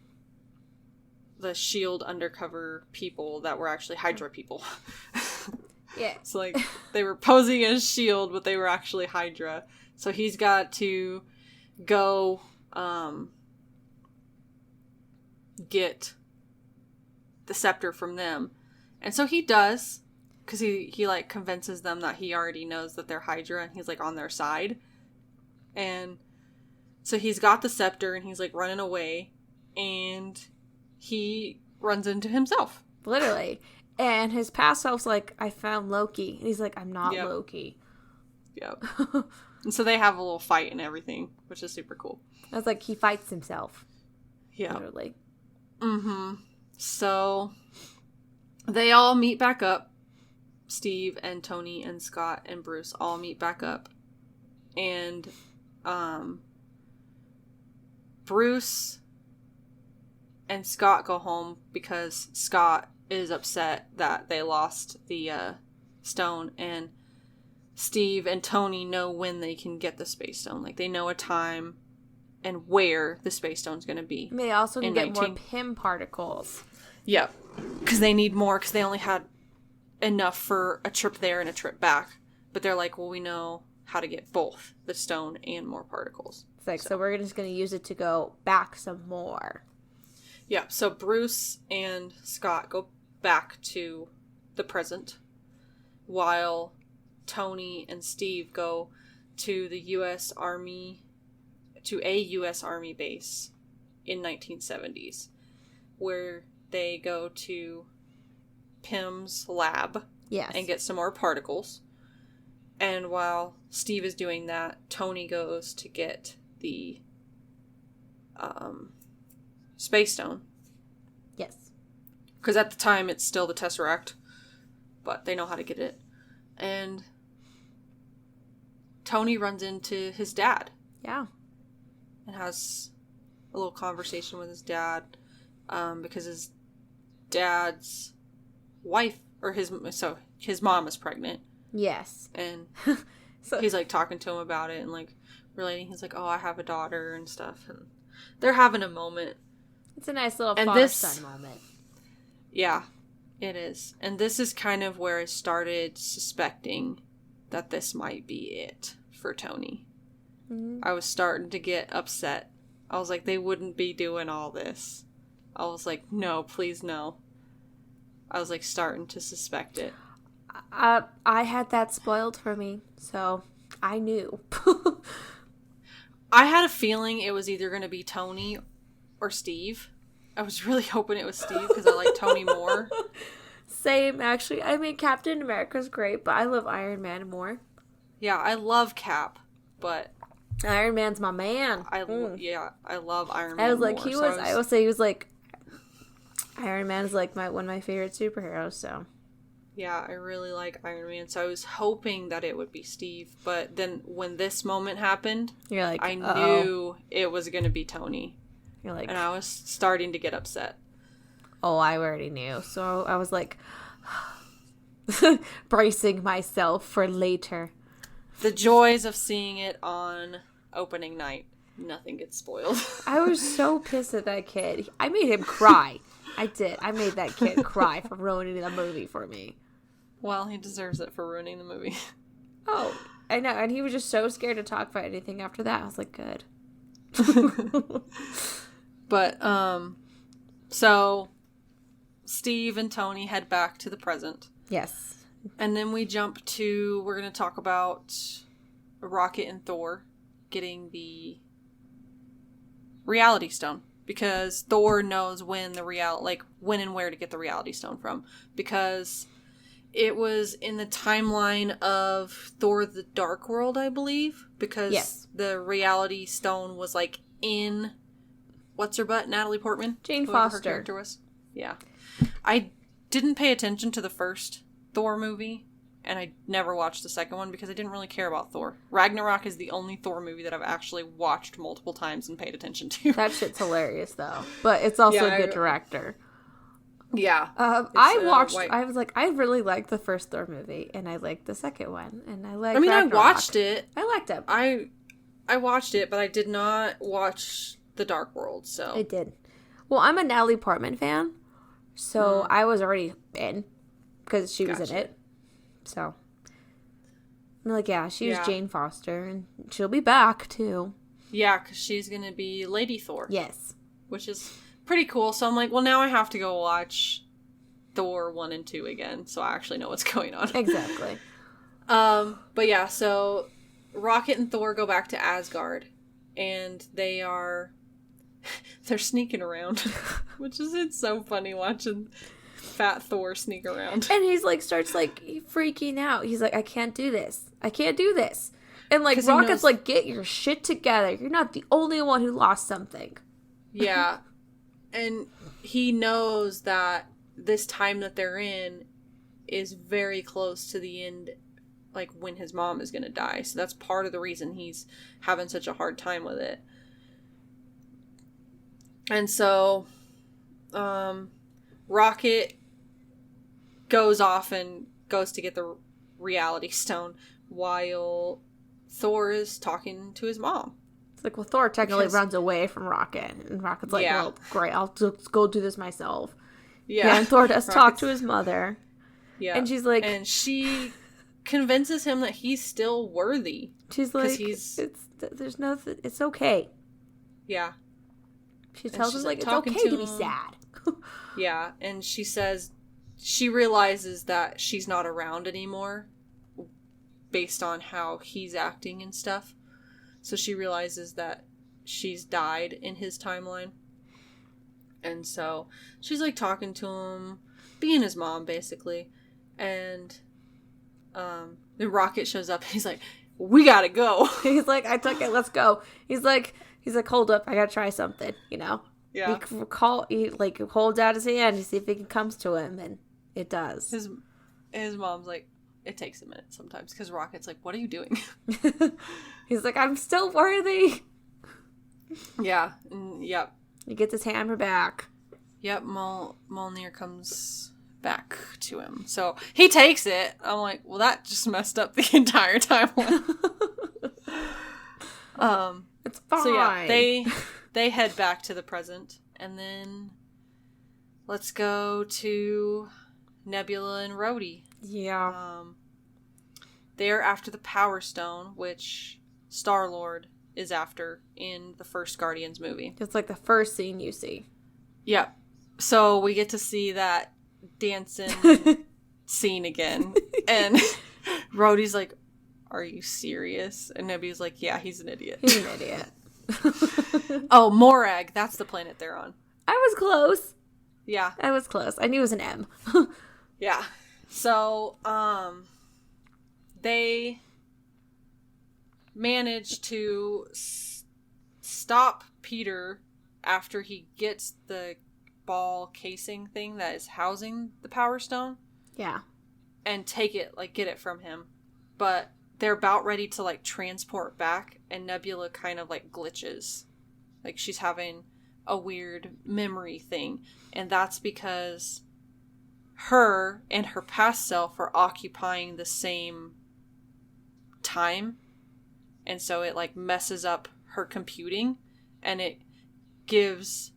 the SHIELD undercover people that were actually Hydra people. Yeah. It's like they were posing as SHIELD, but they were actually Hydra. So he's got to go get the scepter from them. And so he does, because he like convinces them that he already knows that they're Hydra and he's like on their side. And so he's got the scepter and he's like running away and he runs into himself. Literally. And his past self's like, I found Loki. And he's like, I'm not Yep. Loki. Yep. And so they have a little fight and everything, which is super cool. I was like, he fights himself. Yeah. Literally. Mm-hmm. So they all meet back up. Steve and Tony and Scott and Bruce all meet back up. And Bruce and Scott go home because Scott is upset that they lost the stone, and Steve and Tony know when they can get the space stone. Like, they know a time and where the space stone's going to be. And they also can get 19... more Pym particles. Yep. Because they need more, because they only had enough for a trip there and a trip back. But they're like, well, we know how to get both the stone and more particles. It's like, so we're just going to use it to go back some more. Yeah, so Bruce and Scott go back to the present, while Tony and Steve go to the U.S. Army, to a U.S. Army base in 1970s, where they go to Pym's lab Yes. and get some more particles. And while Steve is doing that, Tony goes to get the space stone. Yes. Because at the time, it's still the Tesseract, but they know how to get it. And Tony runs into his dad. Yeah. And has a little conversation with his dad, because his dad's wife, or his mom is pregnant. Yes. And So he's like talking to him about it and like relating. He's like, oh, I have a daughter and stuff. And they're having a moment. it's a nice little And father-son moment. Yeah, it is. And this is kind of where I started suspecting that this might be it for Tony. Mm-hmm. I was starting to get upset. I was like, they wouldn't be doing all this. I was like, no, please no. I was like starting to suspect it. I had that spoiled for me, so I knew. I had a feeling it was either going to be Tony or Steve. I was really hoping it was Steve because I like Tony more. Same, actually. I mean, Captain America's great, but I love Iron Man more. Yeah, I love Cap, but Iron Man's my man. I love Iron Man. I was like, more, I will say he was like, Iron Man is like one of my favorite superheroes, so. Yeah, I really like Iron Man, so I was hoping that it would be Steve, but then when this moment happened, You're like, I knew it was going to be Tony. You're like, And I was starting to get upset. oh, I already knew. So I was like, bracing myself for later. The joys of seeing it on opening night. Nothing gets spoiled. I was so pissed at that kid. I made him cry. I did. I made that kid cry for ruining the movie for me. Well, he deserves it for ruining the movie. Oh, I know. And he was just so scared to talk about anything after that. I was like, good. But, so Steve and Tony head back to the present. Yes. And then we jump to, we're going to talk about Rocket and Thor getting the Reality Stone. Because Thor knows when when and where to get the Reality Stone from. Because it was in the timeline of Thor the Dark World, I believe. Because the Reality Stone was like in, what's her butt? Natalie Portman? Jane Whoever Foster. her character was. Yeah. I didn't pay attention to the first Thor movie. And I never watched the second one because I didn't really care about Thor. Ragnarok is the only Thor movie that I've actually watched multiple times and paid attention to. That shit's hilarious, though. But it's also Yeah, a good director. Yeah. I was like, I really liked the first Thor movie, and I liked the second one, and I liked Ragnarok. I watched it. I liked it. I watched it, but I did not watch The Dark World, so. I did. Well, I'm a Natalie Portman fan, so I was already in because she was in it. So I'm like, yeah, she was Jane Foster, and she'll be back too. Yeah, because she's gonna be Lady Thor. Yes, which is pretty cool. So I'm like, well, now I have to go watch Thor 1 and 2 again, so I actually know what's going on. Exactly. But yeah, so Rocket and Thor go back to Asgard, and they're sneaking around, which is, it's so funny watching fat Thor sneak around. And he's like, starts like freaking out. He's like, I can't do this. I can't do this. And like, Rocket's like, get your shit together. You're not the only one who lost something. Yeah. And he knows that this time that they're in is very close to the end, like when his mom is going to die. So that's part of the reason he's having such a hard time with it. And so, Rocket goes off and goes to get the reality stone while Thor is talking to his mom. It's like, well, Thor technically runs away from Rocket, and Rocket's like, well, great, I'll just go do this myself. Yeah, and Thor does talk to his mother. Yeah. And she's like... And she convinces him that he's still worthy. She's like, there's nothing, it's okay. Yeah. She tells him, like, it's okay to be sad. Yeah, and she says she realizes that she's not around anymore based on how he's acting and stuff. So she realizes that she's died in his timeline. And so she's like talking to him, being his mom basically. And the Rocket shows up and he's like, we gotta go. He's like, I took it, let's go. He's like, hold up, I gotta try something, you know? Yeah. He like holds out his hand to see if it comes to him, and it does. His mom's like, it takes a minute sometimes, because Rocket's like, what are you doing? He's like, I'm still worthy. Yeah. Yep. He gets his hammer back. Yep. Mjolnir comes back to him. So he takes it. I'm like, well, that just messed up the entire timeline. It's fine. So yeah, they head back to the present, and then let's go to Nebula and Rhodey. Yeah. They're after the Power Stone, which Star-Lord is after in the first Guardians movie. It's like the first scene you see. Yeah. So we get to see that dancing scene again. And Rhodey's like, are you serious? And Nebula's like, yeah, he's an idiot. He's an idiot. Oh, Morag. That's the planet they're on. I was close. Yeah. I was close. I knew it was an M. Yeah. So, they manage to stop Peter after he gets the ball casing thing that is housing the Power Stone. Yeah. And take it, like, get it from him. But they're about ready to, like, transport back, and Nebula kind of, like, glitches. Like, she's having a weird memory thing. And that's because her and her past self are occupying the same time. And so it, like, messes up her computing. And it gives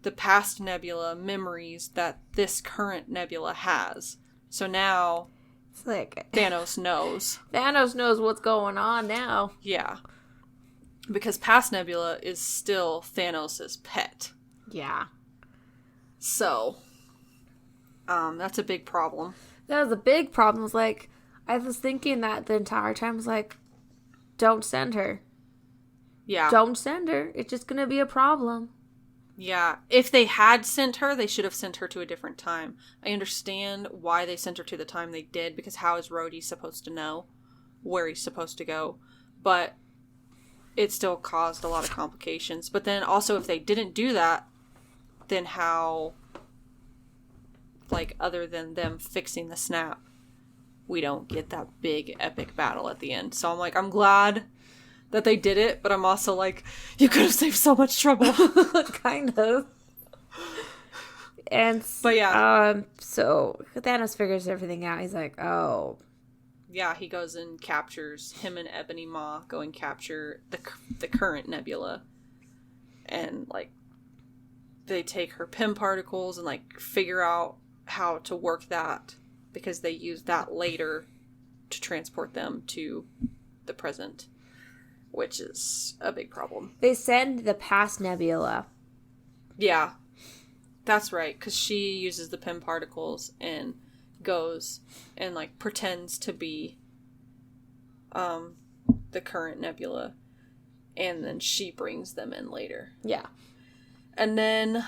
the past Nebula memories that this current Nebula has. So now... It's like Thanos knows. Thanos knows what's going on now. Yeah. Because past Nebula is still Thanos' pet. Yeah. So, that's a big problem. That was a big problem. It's like, I was thinking that the entire time. I was like, don't send her. Yeah. Don't send her. It's just going to be a problem. Yeah. If they had sent her, they should have sent her to a different time. I understand why they sent her to the time they did, because how is Rhodey supposed to know where he's supposed to go? But it still caused a lot of complications. But then also, if they didn't do that, then how, like, other than them fixing the snap, we don't get that big epic battle at the end. So I'm like, I'm glad that they did it, but I'm also like, you could have saved so much trouble. Kind of. And but yeah. So Thanos figures everything out. He's like, oh. Yeah, he goes and captures him and Ebony Maw go and capture the current Nebula. And, like, they take her PIM particles and, like, figure out how to work that, because they use that later to transport them to the present, which is a big problem. They send the past nebula. Yeah, that's right, because she uses the PIM particles and goes and, like, pretends to be the current nebula, and then she brings them in later. Yeah. And then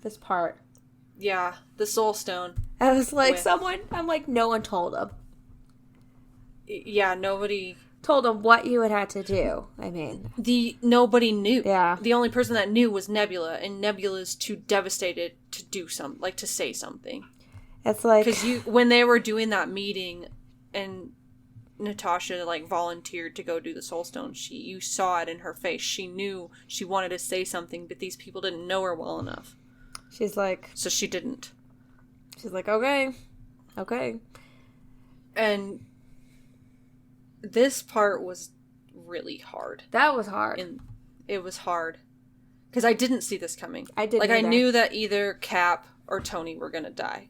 this part. Yeah, the Soul Stone. I was like, no one told him. Yeah, nobody told him what you would have to do. I mean, nobody knew. Yeah. The only person that knew was Nebula, and Nebula's too devastated to do to say something. It's like, because when they were doing that meeting, and Natasha, like, volunteered to go do the Soul Stone, you saw it in her face. She knew she wanted to say something, but these people didn't know her well enough. She's like, so she didn't. She's like, okay. And this part was really hard. That was hard. And it was hard because I didn't see this coming. I didn't. Like, I knew that either Cap or Tony were gonna die.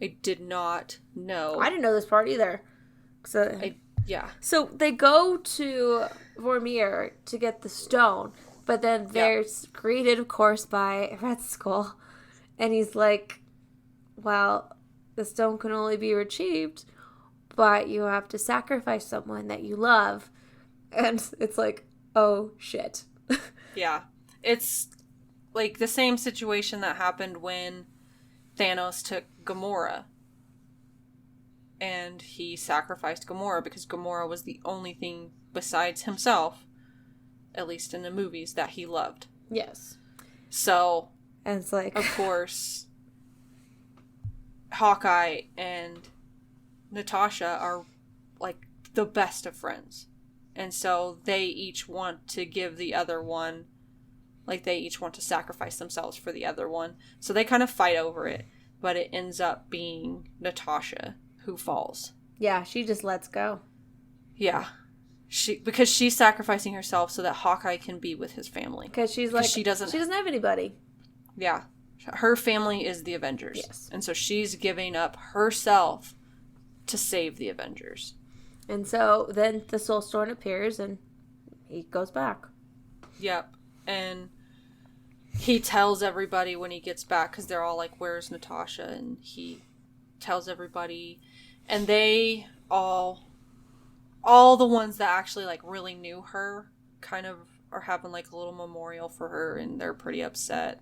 I did not know. I didn't know this part either. So yeah. So they go to Vormir to get the stone, but then they're greeted, of course, by Red Skull, and he's like, "Well, the stone can only be retrieved, but you have to sacrifice someone that you love," and it's like, "Oh shit." Yeah, it's like the same situation that happened when Thanos took Gamora. And he sacrificed Gamora because Gamora was the only thing besides himself, at least in the movies, that he loved. Yes. So, and it's like, of course, Hawkeye and Natasha are, like, the best of friends. And so they each want to give the other one, like, they each want to sacrifice themselves for the other one. So they kind of fight over it, but it ends up being Natasha who falls. Yeah, she just lets go. Yeah. Because she's sacrificing herself so that Hawkeye can be with his family. Because she's like, she doesn't have anybody. Yeah. Her family is the Avengers. Yes. And so she's giving up herself to save the Avengers. And so then the Soul Stone appears and he goes back. Yep. And he tells everybody when he gets back, because they're all like, where's Natasha? And he tells everybody, and they all the ones that actually, like, really knew her kind of are having, like, a little memorial for her, and they're pretty upset.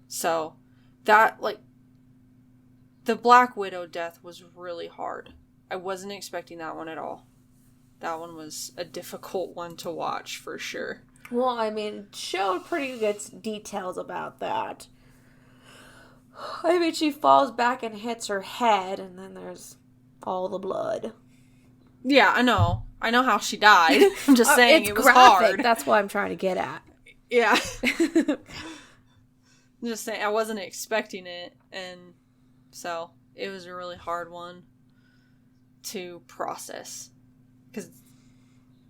So that, like, the Black Widow death was really hard. I wasn't expecting that one at all. That one was a difficult one to watch for sure. Well, I mean, it showed pretty good details about that. I mean, she falls back and hits her head, and then there's all the blood. Yeah, I know. I know how she died. I'm just saying it was graphic. hard. That's what I'm trying to get at. Yeah. I'm just saying, I wasn't expecting it, and so it was a really hard one to process. Because,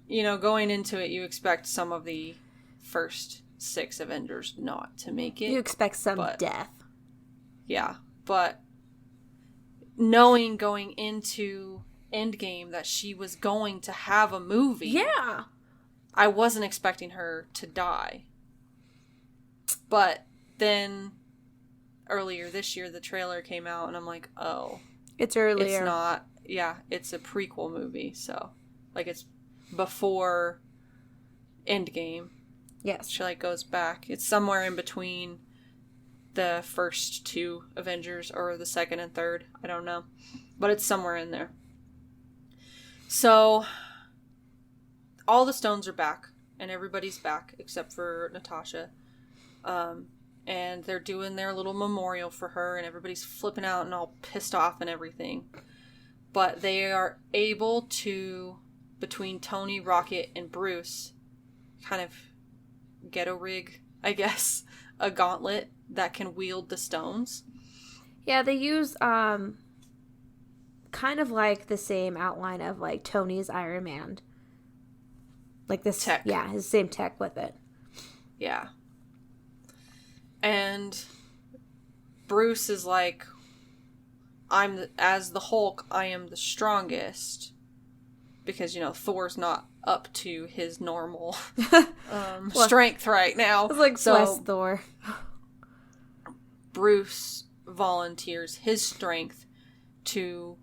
you know, going into it, you expect some of the first 6 Avengers not to make it. You expect some death. Yeah, but knowing going into Endgame that she was going to have a movie. Yeah. I wasn't expecting her to die. But then earlier this year, the trailer came out, and I'm like, oh. It's earlier. It's not. Yeah, it's a prequel movie, so. Like, it's before Endgame. Yes. She, like, goes back. It's somewhere in between the first 2 Avengers, or the second and third. I don't know. But it's somewhere in there. So, all the stones are back, and everybody's back, except for Natasha. And they're doing their little memorial for her, and everybody's flipping out and all pissed off and everything. But they are able to, between Tony, Rocket, and Bruce, kind of ghetto-rig, I guess, a gauntlet that can wield the stones. Yeah, they use kind of like the same outline of, like, Tony's Iron Man. Like this tech. Yeah, his same tech with it. Yeah. And Bruce is like, as the Hulk, I am the strongest. Because, Thor's not up to his normal strength right now. It's like, bless Thor. Bruce volunteers his strength to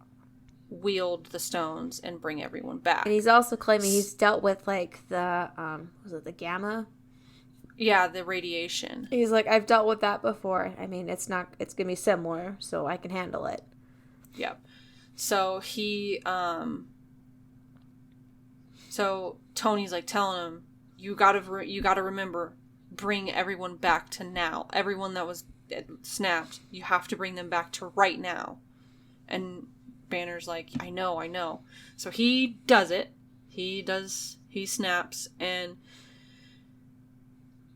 wield the stones and bring everyone back. And he's also claiming he's dealt with, like, the, was it the gamma? Yeah, the radiation. He's like, I've dealt with that before. I mean, it's going to be similar, so I can handle it. Yep. So So Tony's like telling him, you gotta remember, bring everyone back to now. Everyone that was snapped, you have to bring them back to right now. And Banner's like, I know. So he does it. He snaps, and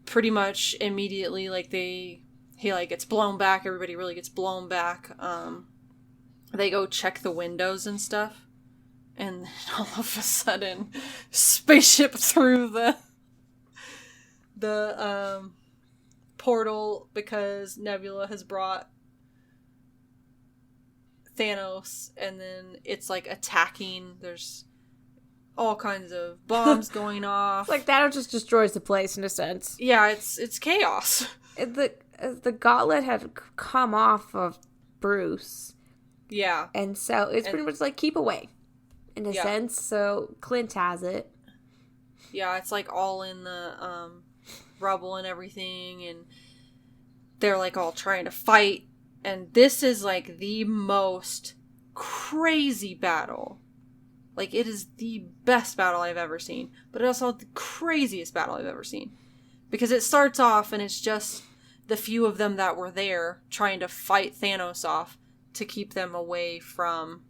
pretty much immediately, like, he gets blown back. Everybody really gets blown back. They go check the windows and stuff. And then all of a sudden, spaceship through the portal, because Nebula has brought Thanos, and then it's like attacking. There's all kinds of bombs going off. Like, Thanos just destroys the place in a sense. Yeah, it's chaos. The gauntlet had come off of Bruce. Yeah. And so it's pretty much like, keep away. In a sense, so Clint has it. Yeah, it's like all in the rubble and everything, and they're like all trying to fight, and this is like the most crazy battle. Like, it is the best battle I've ever seen, but it's also the craziest battle I've ever seen. Because it starts off and it's just the few of them that were there trying to fight Thanos off to keep them away from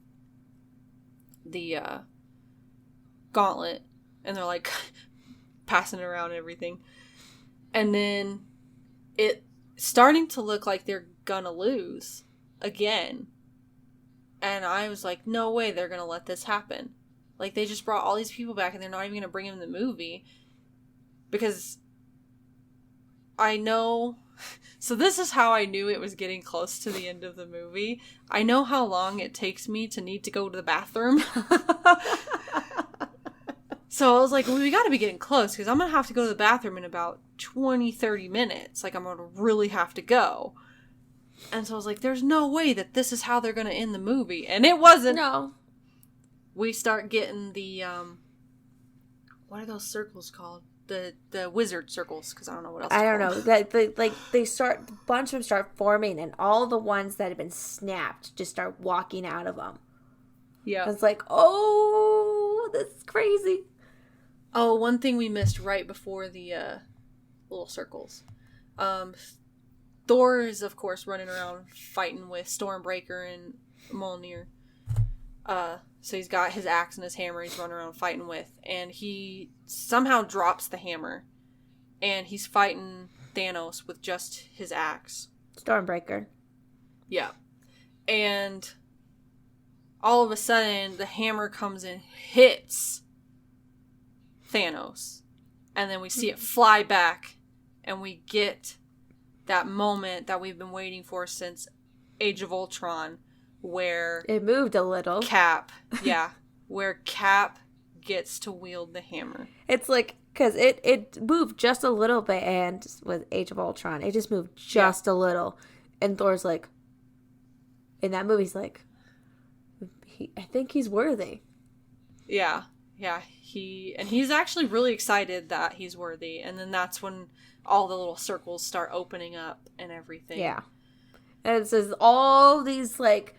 the gauntlet, and they're like passing it around and everything, and then it starting to look like they're gonna lose again, and I was like, no way they're gonna let this happen. Like, they just brought all these people back and they're not even gonna bring them in the movie, because I know. So this is how I knew it was getting close to the end of the movie. I know how long it takes me to need to go to the bathroom. So I was like, well, we got to be getting close, because I'm going to have to go to the bathroom in about 20-30 minutes. Like, I'm going to really have to go. And so I was like, there's no way that this is how they're going to end the movie. And it wasn't. No. We start getting the, what are those circles called? The wizard circles, because I don't know what else. I don't know. A bunch of them start forming, and all the ones that have been snapped just start walking out of them. Yeah, it's like, oh, this is crazy. Oh, one thing we missed right before the little circles. Thor is, of course, running around fighting with Stormbreaker and Mjolnir. So he's got his axe and his hammer he's running around fighting with. And he somehow drops the hammer. And he's fighting Thanos with just his axe. Stormbreaker. Yeah. And all of a sudden, the hammer comes and hits Thanos. And then we see it fly back. And we get that moment that we've been waiting for since Age of Ultron, where it moved a little. Where Cap gets to wield the hammer. It's like, because it moved just a little bit, and with Age of Ultron, it just moved just a little. And Thor's like, in that movie, he's like, I think he's worthy. Yeah. He's actually really excited that he's worthy. And then that's when all the little circles start opening up and everything. Yeah. And it says all these, like,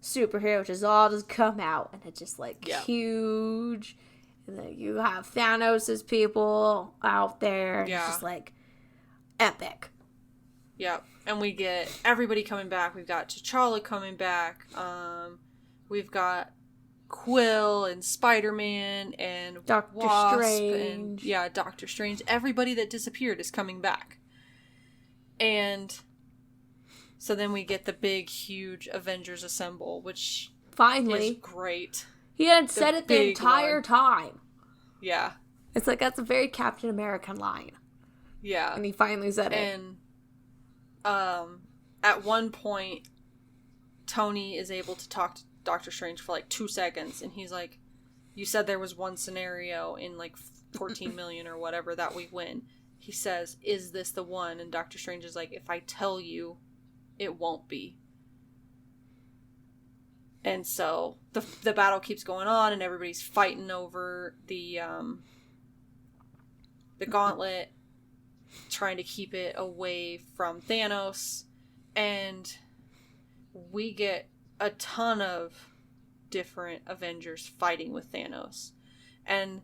superheroes just all just come out, and it's just, like, huge. And then you have Thanos' people out there. And it's just, like, epic. Yeah. And we get everybody coming back. We've got T'Challa coming back. We've got Quill and Spider-Man and Doctor Strange. And, Doctor Strange. Everybody that disappeared is coming back. And so then we get the big, huge Avengers Assemble, which finally is great. He hadn't said it the entire time. Yeah. It's like, that's a very Captain American line. Yeah. And he finally said it. And at one point, Tony is able to talk to Doctor Strange for like 2 seconds, and he's like, you said there was one scenario in like 14 million or whatever that we win. He says, is this the one? And Doctor Strange is like, if I tell you, it won't be. And so the battle keeps going on, and everybody's fighting over the gauntlet, trying to keep it away from Thanos. And we get a ton of different Avengers fighting with Thanos. And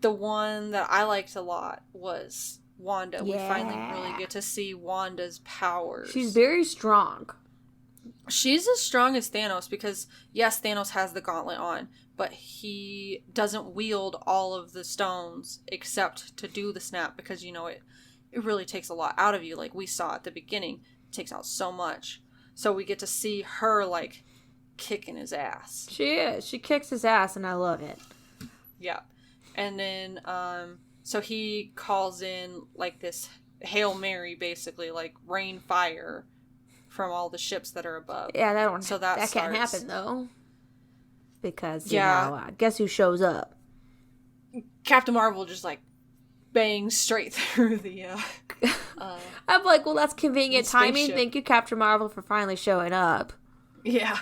the one that I liked a lot was Wanda. Yeah. We finally really get to see Wanda's powers. She's very strong. She's as strong as Thanos because, yes, Thanos has the gauntlet on, but he doesn't wield all of the stones except to do the snap because, you know, it really takes a lot out of you. Like we saw at the beginning, it takes out so much. So we get to see her, like, kicking his ass. She is. She kicks his ass, and I love it. Yeah. And then, so he calls in, like, this Hail Mary, basically, like, rain fire from all the ships that are above. Yeah, that can't happen, though. Because, guess who shows up? Captain Marvel just, like, bangs straight through the, I'm like, well, that's convenient timing. Thank you, Captain Marvel, for finally showing up. Yeah.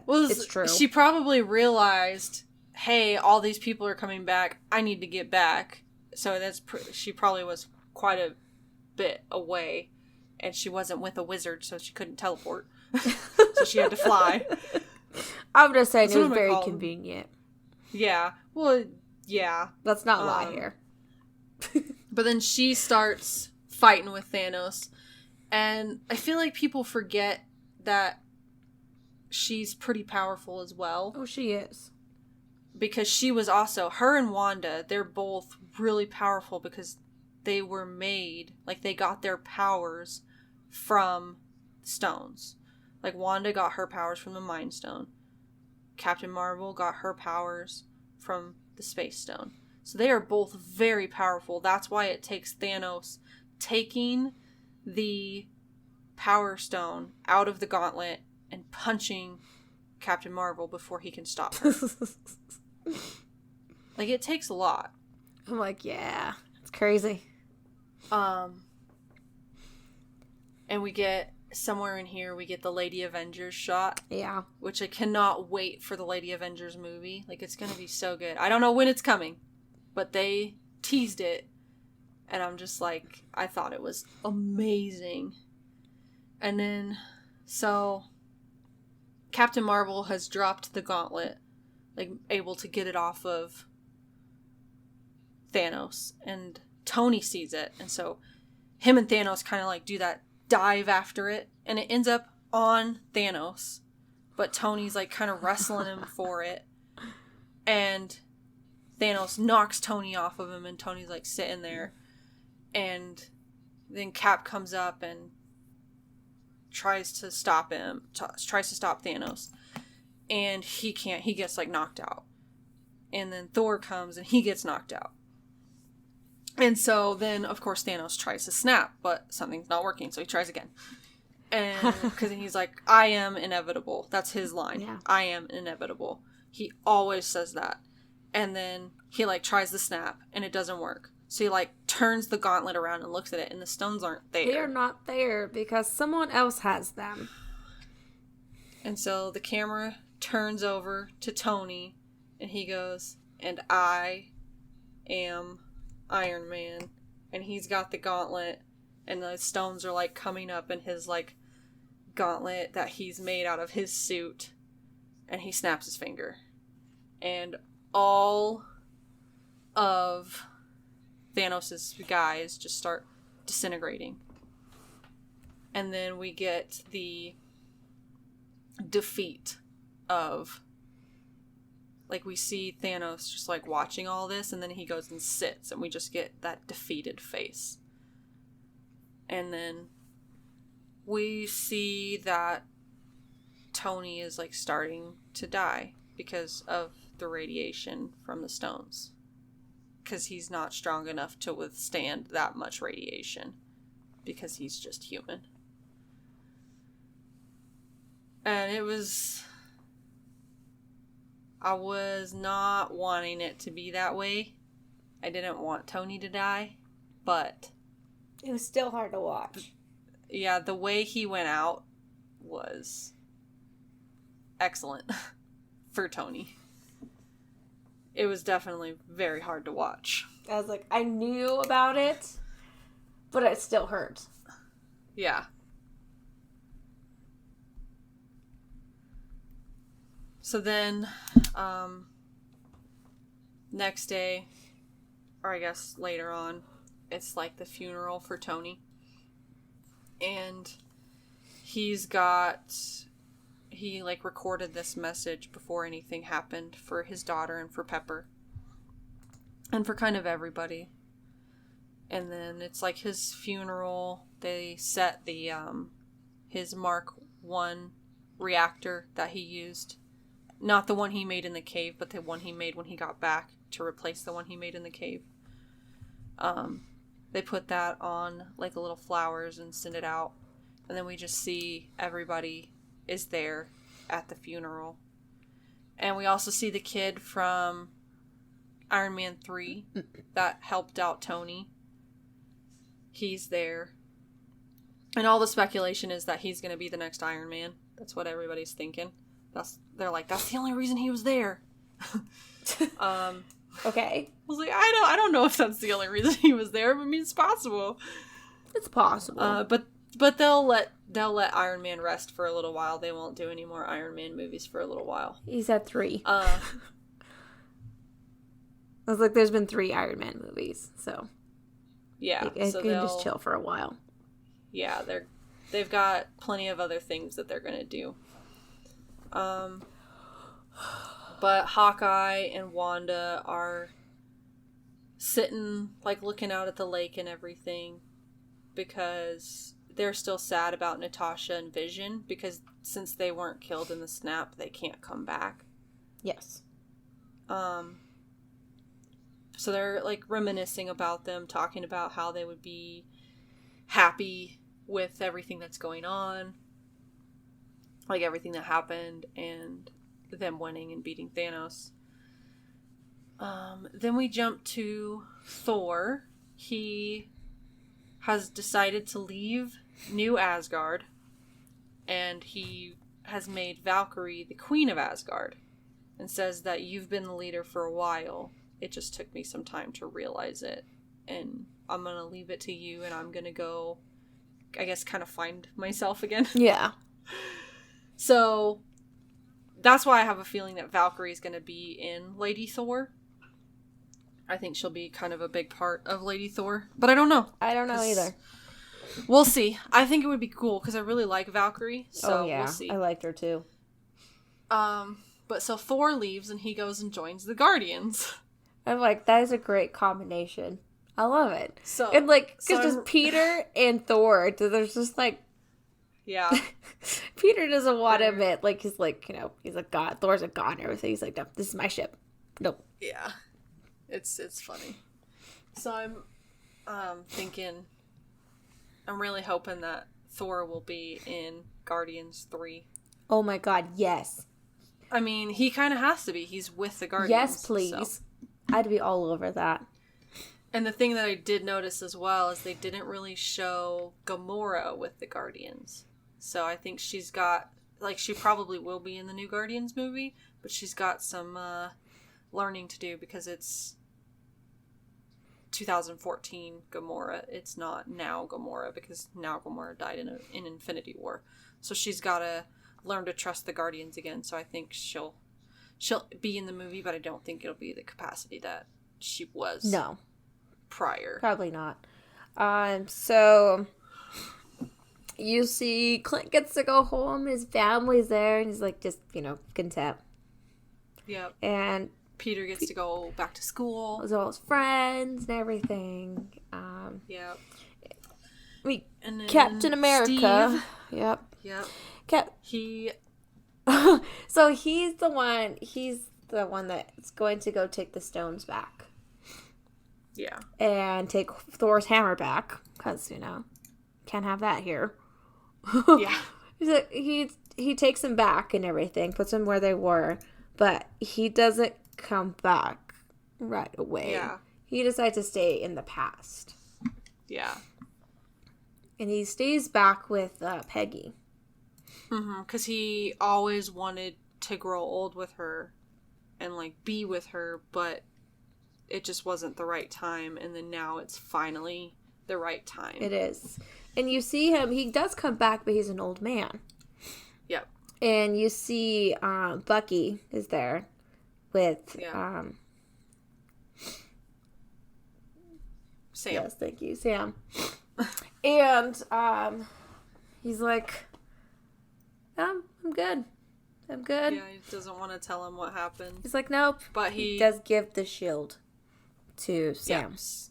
Well, it's true. She probably realized, hey, all these people are coming back. I need to get back. So she probably was quite a bit away. And she wasn't with a wizard, so she couldn't teleport. So she had to fly. I'm just saying it was very convenient. Yeah. Well, yeah. Let's not lie here. But then she starts fighting with Thanos. And I feel like people forget that she's pretty powerful as well. Oh, she is. Because she was also, her and Wanda, they're both really powerful because they were made, like they got their powers from stones. Like Wanda got her powers from the Mind Stone. Captain Marvel got her powers from the Space Stone. So they are both very powerful. That's why it takes Thanos taking the Power Stone out of the gauntlet and punching Captain Marvel before he can stop her. Like, it takes a lot. I'm like, yeah, it's crazy. And we get, somewhere in here, we get the Lady Avengers shot. Yeah. Which I cannot wait for the Lady Avengers movie. Like, it's gonna be so good. I don't know when it's coming, but they teased it. And I'm just like, I thought it was amazing. And then, so, Captain Marvel has dropped the gauntlet, like, able to get it off of Thanos. And Tony sees it. And so, him and Thanos kind of, like, do that dive after it. And it ends up on Thanos. But Tony's, like, kind of wrestling him for it. And Thanos knocks Tony off of him. And Tony's, like, sitting there. And then Cap comes up and tries to stop him, tries to stop Thanos. And he can't, he gets, like, knocked out. And then Thor comes and he gets knocked out. And so then, of course, Thanos tries to snap, but something's not working, so he tries again. And because he's like, I am inevitable. That's his line. Yeah. I am inevitable. He always says that. And then he, like, tries the snap, and it doesn't work. So he, like, turns the gauntlet around and looks at it, and the stones aren't there. They are not there because someone else has them. And so the camera turns over to Tony, and he goes, and I am Iron Man. And he's got the gauntlet, and the stones are, like, coming up in his, like, gauntlet that he's made out of his suit. And he snaps his finger. And all of Thanos' guys just start disintegrating. And then we get the defeat of, like, we see Thanos just, like, watching all this, and then he goes and sits, and we just get that defeated face. And then we see that Tony is, like, starting to die because of the radiation from the stones. Because he's not strong enough to withstand that much radiation. because he's just human. And it was... I was not wanting it to be that way. I didn't want Tony to die, but... It was still hard to watch. Yeah, the way he went out was excellent for Tony. It was definitely very hard to watch. I was like, I knew about it, but it still hurt. Yeah. So then, next day, or I guess later on, it's like the funeral for Tony. And he like recorded this message before anything happened for his daughter and for Pepper. And for kind of everybody. And then it's like his funeral, they set the, his Mark 1 reactor that he used. Not the one he made in the cave, but the one he made when he got back to replace the one he made in the cave. They put that on like little flowers and send it out. And then we just see everybody is there at the funeral. And we also see the kid from Iron Man 3 that helped out Tony. He's there. And all the speculation is that he's going to be the next Iron Man. That's what everybody's thinking. They're like, that's the only reason he was there. Okay. I was like, I don't know if that's the only reason he was there, but I mean, it's possible. It's possible. But they'll let Iron Man rest for a little while. They won't do any more Iron Man movies for a little while. He's at 3. I was like, there's been 3 Iron Man movies, so yeah, they can just chill for a while. Yeah, they've got plenty of other things that they're gonna do. But Hawkeye and Wanda are sitting, like, looking out at the lake and everything because they're still sad about Natasha and Vision because since they weren't killed in the snap, they can't come back. Yes. So they're, like, reminiscing about them, talking about how they would be happy with everything that's going on. Like, everything that happened and them winning and beating Thanos. Then we jump to Thor. He has decided to leave New Asgard. And he has made Valkyrie the Queen of Asgard. And says that you've been the leader for a while. It just took me some time to realize it. And I'm going to leave it to you and I'm going to go, I guess, kind of find myself again. Yeah. So that's why I have a feeling that Valkyrie is going to be in Lady Thor. I think she'll be kind of a big part of Lady Thor. But I don't know. I don't know either. We'll see. I think it would be cool because I really like Valkyrie. So we'll see. I liked her too. But so Thor leaves and he goes and joins the Guardians. I'm like, that is a great combination. I love it. So, and like, because just Peter and Thor, there's just like, yeah. Peter doesn't want to admit, like, he's like, you know, he's like God. Thor's a god and everything. He's like, no, this is my ship. Nope. Yeah. It's funny. So I'm thinking, I'm really hoping that Thor will be in Guardians 3. Oh my God, yes. I mean, he kind of has to be. He's with the Guardians. Yes, please. So. I'd be all over that. And the thing that I did notice as well is they didn't really show Gamora with the Guardians. So I think she's got, like, she probably will be in the new Guardians movie, but she's got some learning to do because it's 2014 Gamora. It's not now Gamora because now Gamora died in Infinity War. So she's got to learn to trust the Guardians again. So I think she'll be in the movie, but I don't think it'll be the capacity that she was. No. Prior. Probably not. So you see Clint gets to go home, his family's there, and he's like just, you know, content. Yep. And Peter gets to go back to school. With all his friends and everything. Yep. And then Captain America. Steve. Yep. He So he's the one that's going to go take the stones back. Yeah. And take Thor's hammer back. Because, you know, can't have that here. Yeah. He's like, he takes them back and everything, puts them where they were, but he doesn't come back right away. Yeah. He decides to stay in the past. Yeah. And he stays back with Peggy. Because he always wanted to grow old with her and, like, be with her, but it just wasn't the right time, and then now it's finally the right time. It is. And you see him, he does come back, but he's an old man. Yep. And you see Bucky is there with... Sam. Yes, thank you, Sam. And he's like, I'm good. I'm good. Yeah, he doesn't want to tell him what happened. He's like, nope. But he does give the shield to Sam. Yes.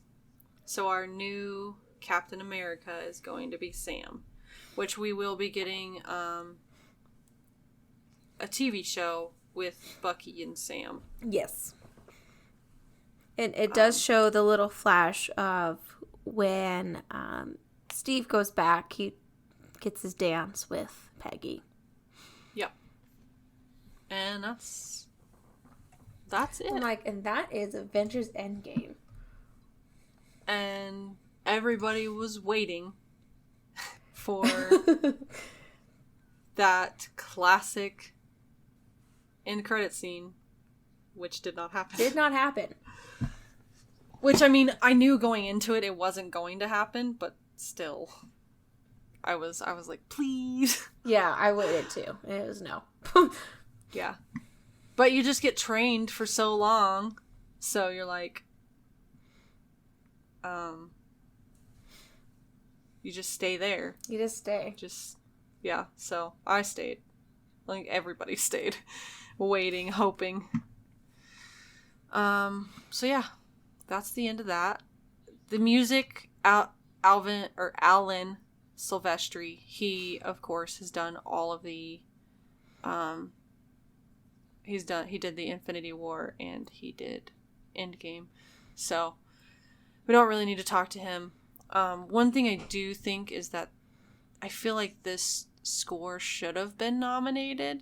So our new Captain America is going to be Sam, which we will be getting a TV show with Bucky and Sam. Yes. And it does show the little flash of when Steve goes back, he gets his dance with Peggy. Yep. And that's it. And that is Avengers Endgame. And everybody was waiting for that classic end credit scene, which did not happen. Did not happen. Which, I mean, I knew going into it wasn't going to happen, but still, I was like, please. Yeah, I waited too. It was no. Yeah. But you just get trained for so long, so you're like, you just stay there. You just stay. Yeah, so I stayed. Like, everybody stayed. Waiting, hoping. So yeah. That's the end of that. The music, Alan Silvestri, he of course has done all of the he did the Infinity War and he did Endgame. So we don't really need to talk to him. One thing I do think is that I feel like this score should have been nominated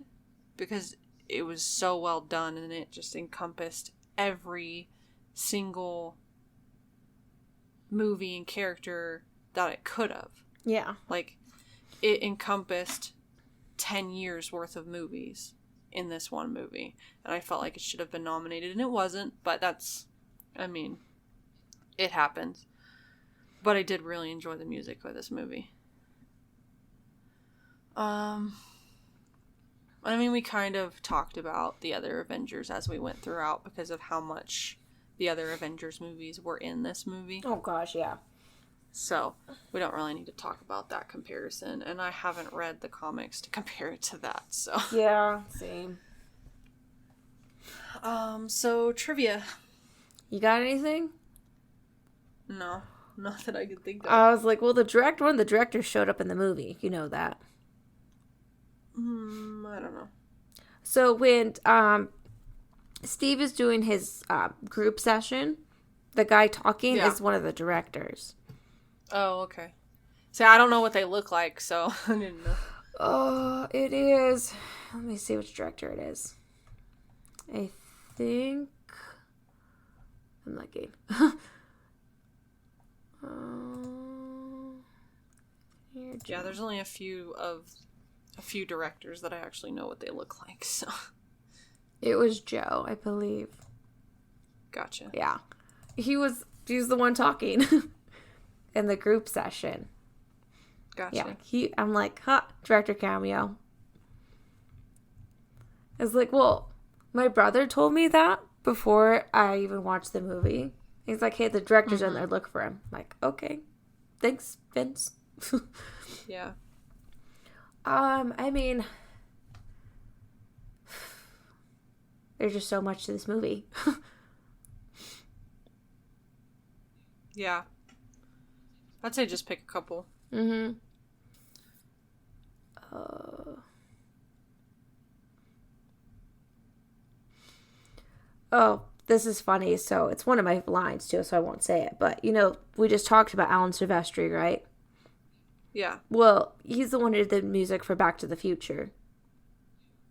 because it was so well done and it just encompassed every single movie and character that it could have. Yeah. Like, it encompassed 10 years worth of movies in this one movie. And I felt like it should have been nominated, and it wasn't, but it happens. But I did really enjoy the music for this movie. We kind of talked about the other Avengers as we went throughout because of how much the other Avengers movies were in this movie. Oh gosh, yeah. So, we don't really need to talk about that comparison, and I haven't read the comics to compare it to that, so. Yeah, same. So, trivia. You got anything? No, not that I could think of. I was like, well, one of the directors showed up in the movie. You know that. I don't know. So, when, Steve is doing his group session, the guy talking is one of the directors. Oh, okay. See, I don't know what they look like, so I didn't know. Oh, it is. Let me see which director it is. I think I'm looking. Yeah, there's only a few directors that I actually know what they look like, so. It was Joe, I believe. Gotcha. Yeah. He was the one talking in the group session. Gotcha. Yeah. I'm like, director cameo. I was like, well, my brother told me that before I even watched the movie. He's like, hey, the director's in there, look for him. I'm like, okay. Thanks, Vince. Yeah. There's just so much to this movie. Yeah. I'd say just pick a couple. Mm-hmm. Oh, this is funny. So it's one of my lines too, so I won't say it. But, we just talked about Alan Silvestri, right? Yeah. Well, he's the one who did the music for Back to the Future.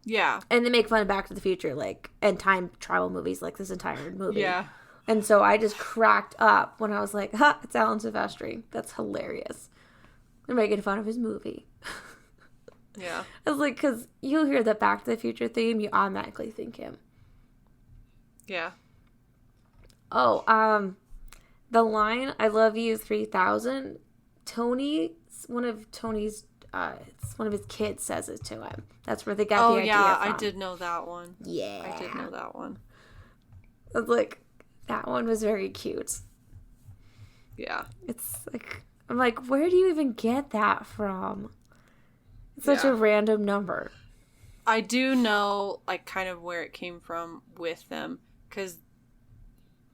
Yeah. And they make fun of Back to the Future, like, and time travel movies, like, this entire movie. Yeah. And so I just cracked up when I was like, ha, it's Alan Silvestri. That's hilarious. They're making fun of his movie. Yeah. I was like, because you'll hear the Back to the Future theme, you automatically think him. Yeah. Oh, the line, I love you 3000, Tony, one of his kids says it to him. That's where they got the idea from. I did know that one. Yeah. I did know that one. I was like, that one was very cute. Yeah. It's like, I'm like, where do you even get that from? It's such a random number. I do know, like, kind of where it came from with them, because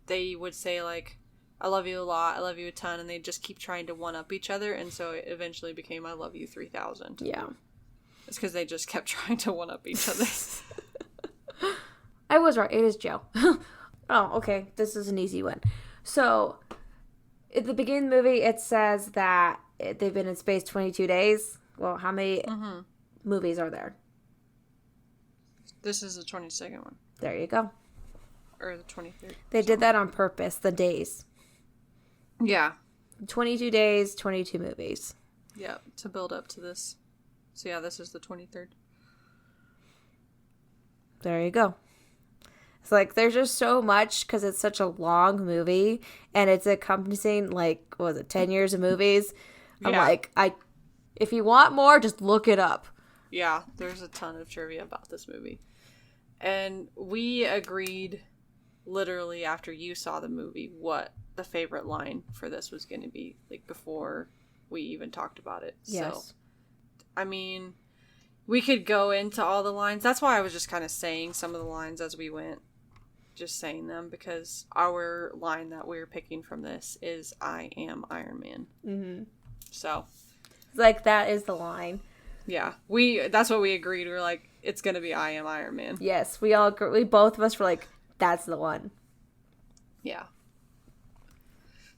they would say, like, I love you a lot, I love you a ton, and they just keep trying to one-up each other, and so it eventually became I love you 3000. Yeah. It's because they just kept trying to one-up each other. I was right. It is Joe. Oh, okay. This is an easy one. So, at the beginning of the movie, it says that they've been in space 22 days. Well, how many movies are there? This is the 22nd one. There you go. Or the 23rd. They did that on purpose, the days. Yeah. 22 days, 22 movies. Yeah, to build up to this. So yeah, this is the 23rd. There you go. It's like, there's just so much because it's such a long movie and it's encompassing, like, what was it, 10 years of movies? I'm like, if you want more, just look it up. Yeah, there's a ton of trivia about this movie. And we agreed literally after you saw the movie what the favorite line for this was going to be, like, before we even talked about it. Yes. So, I mean, we could go into all the lines. That's why I was just kind of saying some of the lines as we went. Just saying them because our line that we're picking from this is I am Iron Man. Mm-hmm. So. Like, that is the line. Yeah. That's what we agreed. We were like, it's going to be I am Iron Man. Yes, we both of us were like, that's the one. Yeah.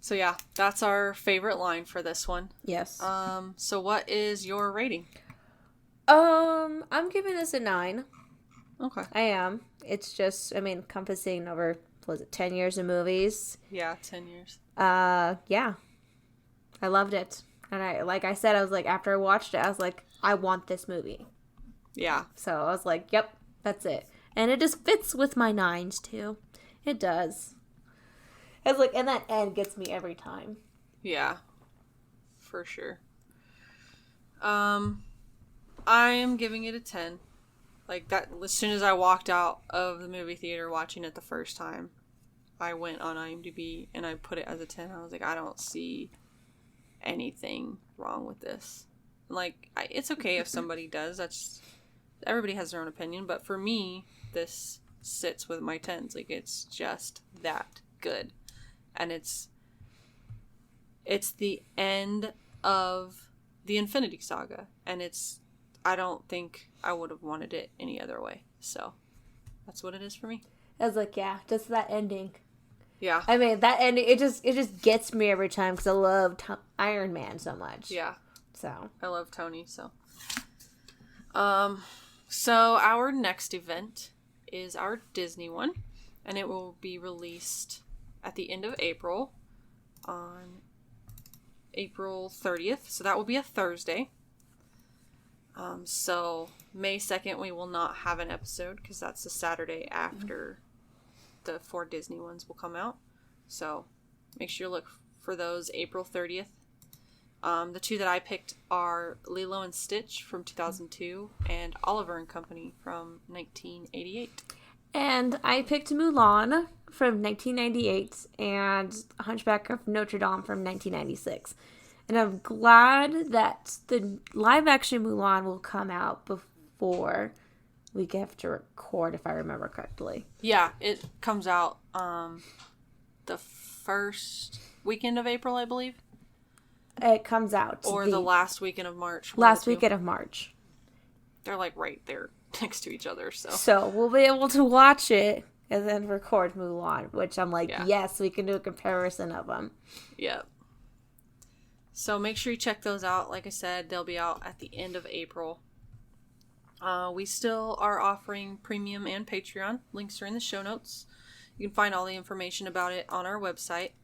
So yeah, that's our favorite line for this one. Yes. So what is your rating? I'm giving this a 9. Okay. I am. It's just, encompassing over, 10 years of movies. Yeah, 10 years. Yeah. I loved it. And I said, I was like, after I watched it, I was like, I want this movie. Yeah. So I was like, yep, that's it. And it just fits with my 9s too. It does. It's like, and that end gets me every time. Yeah. For sure. I am giving it a 10. Like, that, as soon as I walked out of the movie theater watching it the first time, I went on IMDb and I put it as a 10. I was like, I don't see anything wrong with this. Like, it's okay if somebody does. That's, everybody has their own opinion. But for me, this sits with my 10s. Like, it's just that good. And it's the end of the Infinity Saga. And I don't think I would have wanted it any other way. So, that's what it is for me. I was like, yeah, just that ending. Yeah. That ending, it just gets me every time because I love Iron Man so much. Yeah. So. I love Tony, so. So our next event is our Disney one. And it will be released at the end of April on April 30th. So that will be a Thursday. So May 2nd, we will not have an episode because that's the Saturday after the 4 Disney ones will come out. So make sure you look for those April 30th. The 2 that I picked are Lilo and Stitch from 2002 and Oliver and Company from 1988. And I picked Mulan from 1998 and Hunchback of Notre Dame from 1996. And I'm glad that the live-action Mulan will come out before we have to record, if I remember correctly. Yeah, it comes out the first weekend of April, I believe. It comes out. Or the last weekend of March. Last weekend of March. They're like right there next to each other, so. So we'll be able to watch it and then record Mulan, which I'm like, yes, we can do a comparison of them. Yep. So make sure you check those out. Like I said, they'll be out at the end of April. We still are offering premium and Patreon. Links are in the show notes. You can find all the information about it on our website.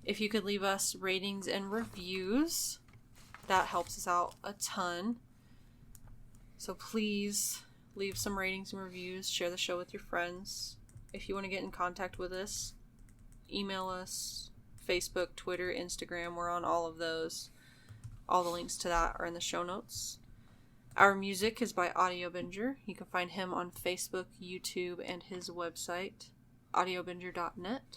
If you could leave us ratings and reviews, that helps us out a ton. So please leave some ratings and reviews. Share the show with your friends. If you want to get in contact with us, email us. Facebook, Twitter, Instagram. We're on all of those. All the links to that are in the show notes. Our music is by Audiobinger. You can find him on Facebook, YouTube, and his website, audiobinger.net.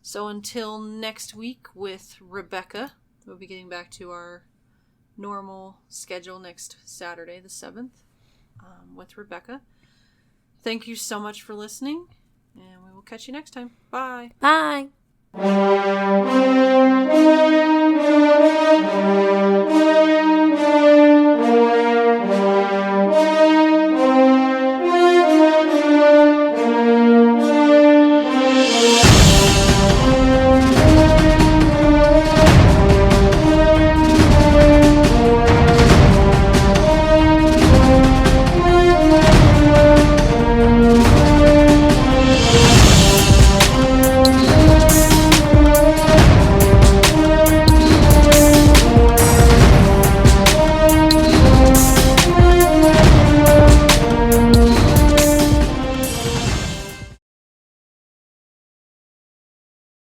So until next week with Rebecca, we'll be getting back to our normal schedule next Saturday, the 7th, with Rebecca. Thank you so much for listening, and we will catch you next time. Bye. Bye.